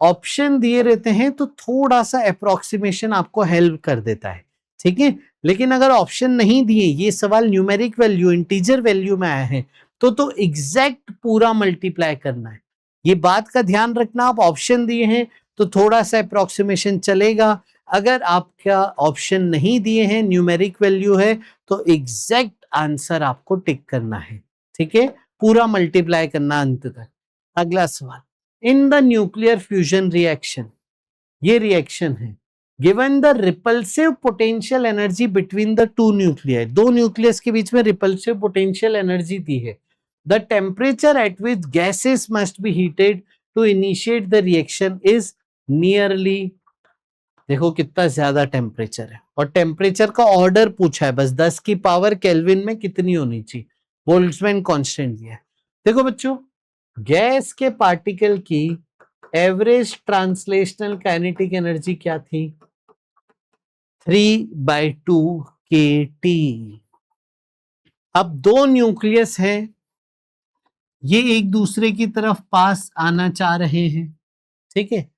ऑप्शन दिए रहते हैं तो थोड़ा सा अप्रोक्सीमेशन आपको हेल्प कर देता है, ठीक है। लेकिन अगर ऑप्शन नहीं दिए, ये सवाल न्यूमेरिक वैल्यू इंटीजर वैल्यू में आया है, तो एग्जैक्ट पूरा मल्टीप्लाई करना है। ये बात का ध्यान रखना, आप ऑप्शन दिए हैं तो थोड़ा सा अप्रोक्सीमेशन चलेगा। अगर आपका ऑप्शन नहीं दिए हैं, न्यूमेरिक वैल्यू है, तो एग्जैक्ट आंसर आपको टिक करना है, ठीक है, पूरा मल्टीप्लाई करना अंत तक। अगला सवाल, in the nuclear fusion reaction, ये रिएक्शन है, given the repulsive potential energy between the two nuclear, दो न्यूक्लियस के बीच में रिपल्सिव पोटेंशियल एनर्जी दी है, the temperature at which gases must be heated to initiate the reaction is nearly, देखो कितना ज्यादा टेम्परेचर है और टेम्परेचर का ऑर्डर पूछा है, बस 10 की पावर केल्विन में कितनी होनी चाहिए, बोल्ट्जमैन कांस्टेंट दिया है। देखो बच्चों, गैस के पार्टिकल की एवरेज ट्रांसलेशनल काइनेटिक एनर्जी क्या थी, 3/2 kT। अब दो न्यूक्लियस है, ये एक दूसरे की तरफ पास आना चाह रहे हैं, ठीक है,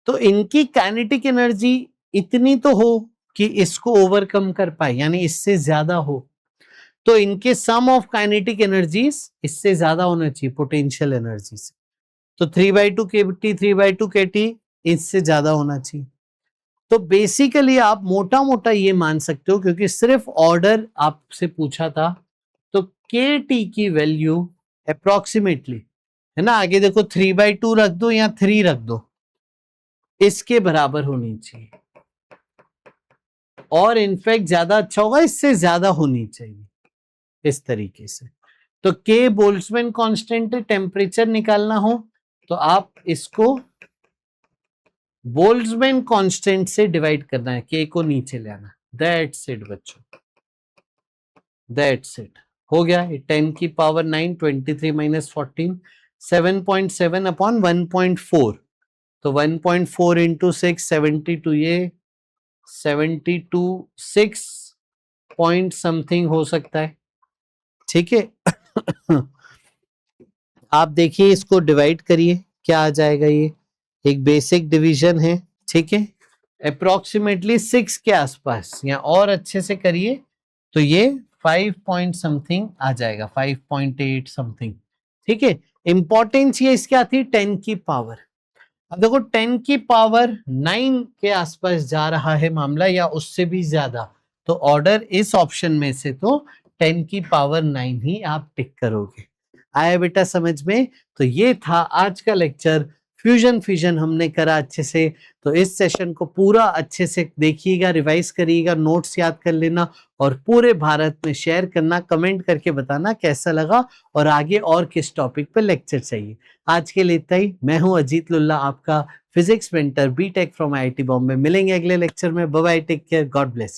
तो इनकी काइनेटिक एनर्जी इतनी तो हो कि इसको ओवरकम कर पाए, यानी इससे ज्यादा हो, तो इनके सम ऑफ काइनेटिक एनर्जीज इससे ज्यादा होना चाहिए पोटेंशियल एनर्जी से, तो 3/2 kT 3/2 kT इससे ज्यादा होना चाहिए। तो बेसिकली आप मोटा मोटा ये मान सकते हो, क्योंकि सिर्फ ऑर्डर आपसे पूछा था, तो kT की वैल्यू अप्रोक्सीमेटली है ना, आगे देखो 3/2 रख दो या 3 रख दो, इसके बराबर होनी चाहिए, और इनफैक्ट ज्यादा अच्छा होगा, इससे ज्यादा होनी चाहिए इस तरीके से। तो के बोल्ट्जमैन कांस्टेंट, टेम्परेचर निकालना हो तो आप इसको बोल्ट्जमैन कांस्टेंट से डिवाइड करना है, के को नीचे ले आना, दैट्स इट बच्चों, दैट्स इट, हो गया। 10 की पावर 9, 23 - 14, 7.7 अपॉन 1.4, तो 1.4 इंटू 6 72, ये 72 6 पॉइंट समथिंग हो सकता है, ठीक है। आप देखिए इसको डिवाइड करिए, क्या आ जाएगा, ये एक बेसिक डिवीजन है, ठीक है, अप्रोक्सीमेटली 6 के आसपास, या और अच्छे से करिए तो ये 5 पॉइंट समथिंग आ जाएगा, 5.8 समथिंग, ठीक है। इंपॉर्टेंस ये इसकी आती है 10 की पावर। अब देखो 10 की पावर 9 के आसपास जा रहा है मामला, या उससे भी ज्यादा, तो ऑर्डर इस ऑप्शन में से तो 10 की पावर 9 ही आप टिक करोगे। आया बेटा समझ में? तो ये था आज का लेक्चर, फ्यूजन फिजन हमने करा अच्छे से। तो इस सेशन को पूरा अच्छे से देखिएगा, रिवाइज करिएगा, नोट्स याद कर लेना और पूरे भारत में शेयर करना, कमेंट करके बताना कैसा लगा और आगे और किस टॉपिक पे लेक्चर चाहिए। आज के लिए इतना ही। मैं हूं अजीत लुल्ला, आपका physics mentor, BTech from IIT Bombay. मिलेंगे अगले लेक्चर में। Bye bye, take care, God bless you.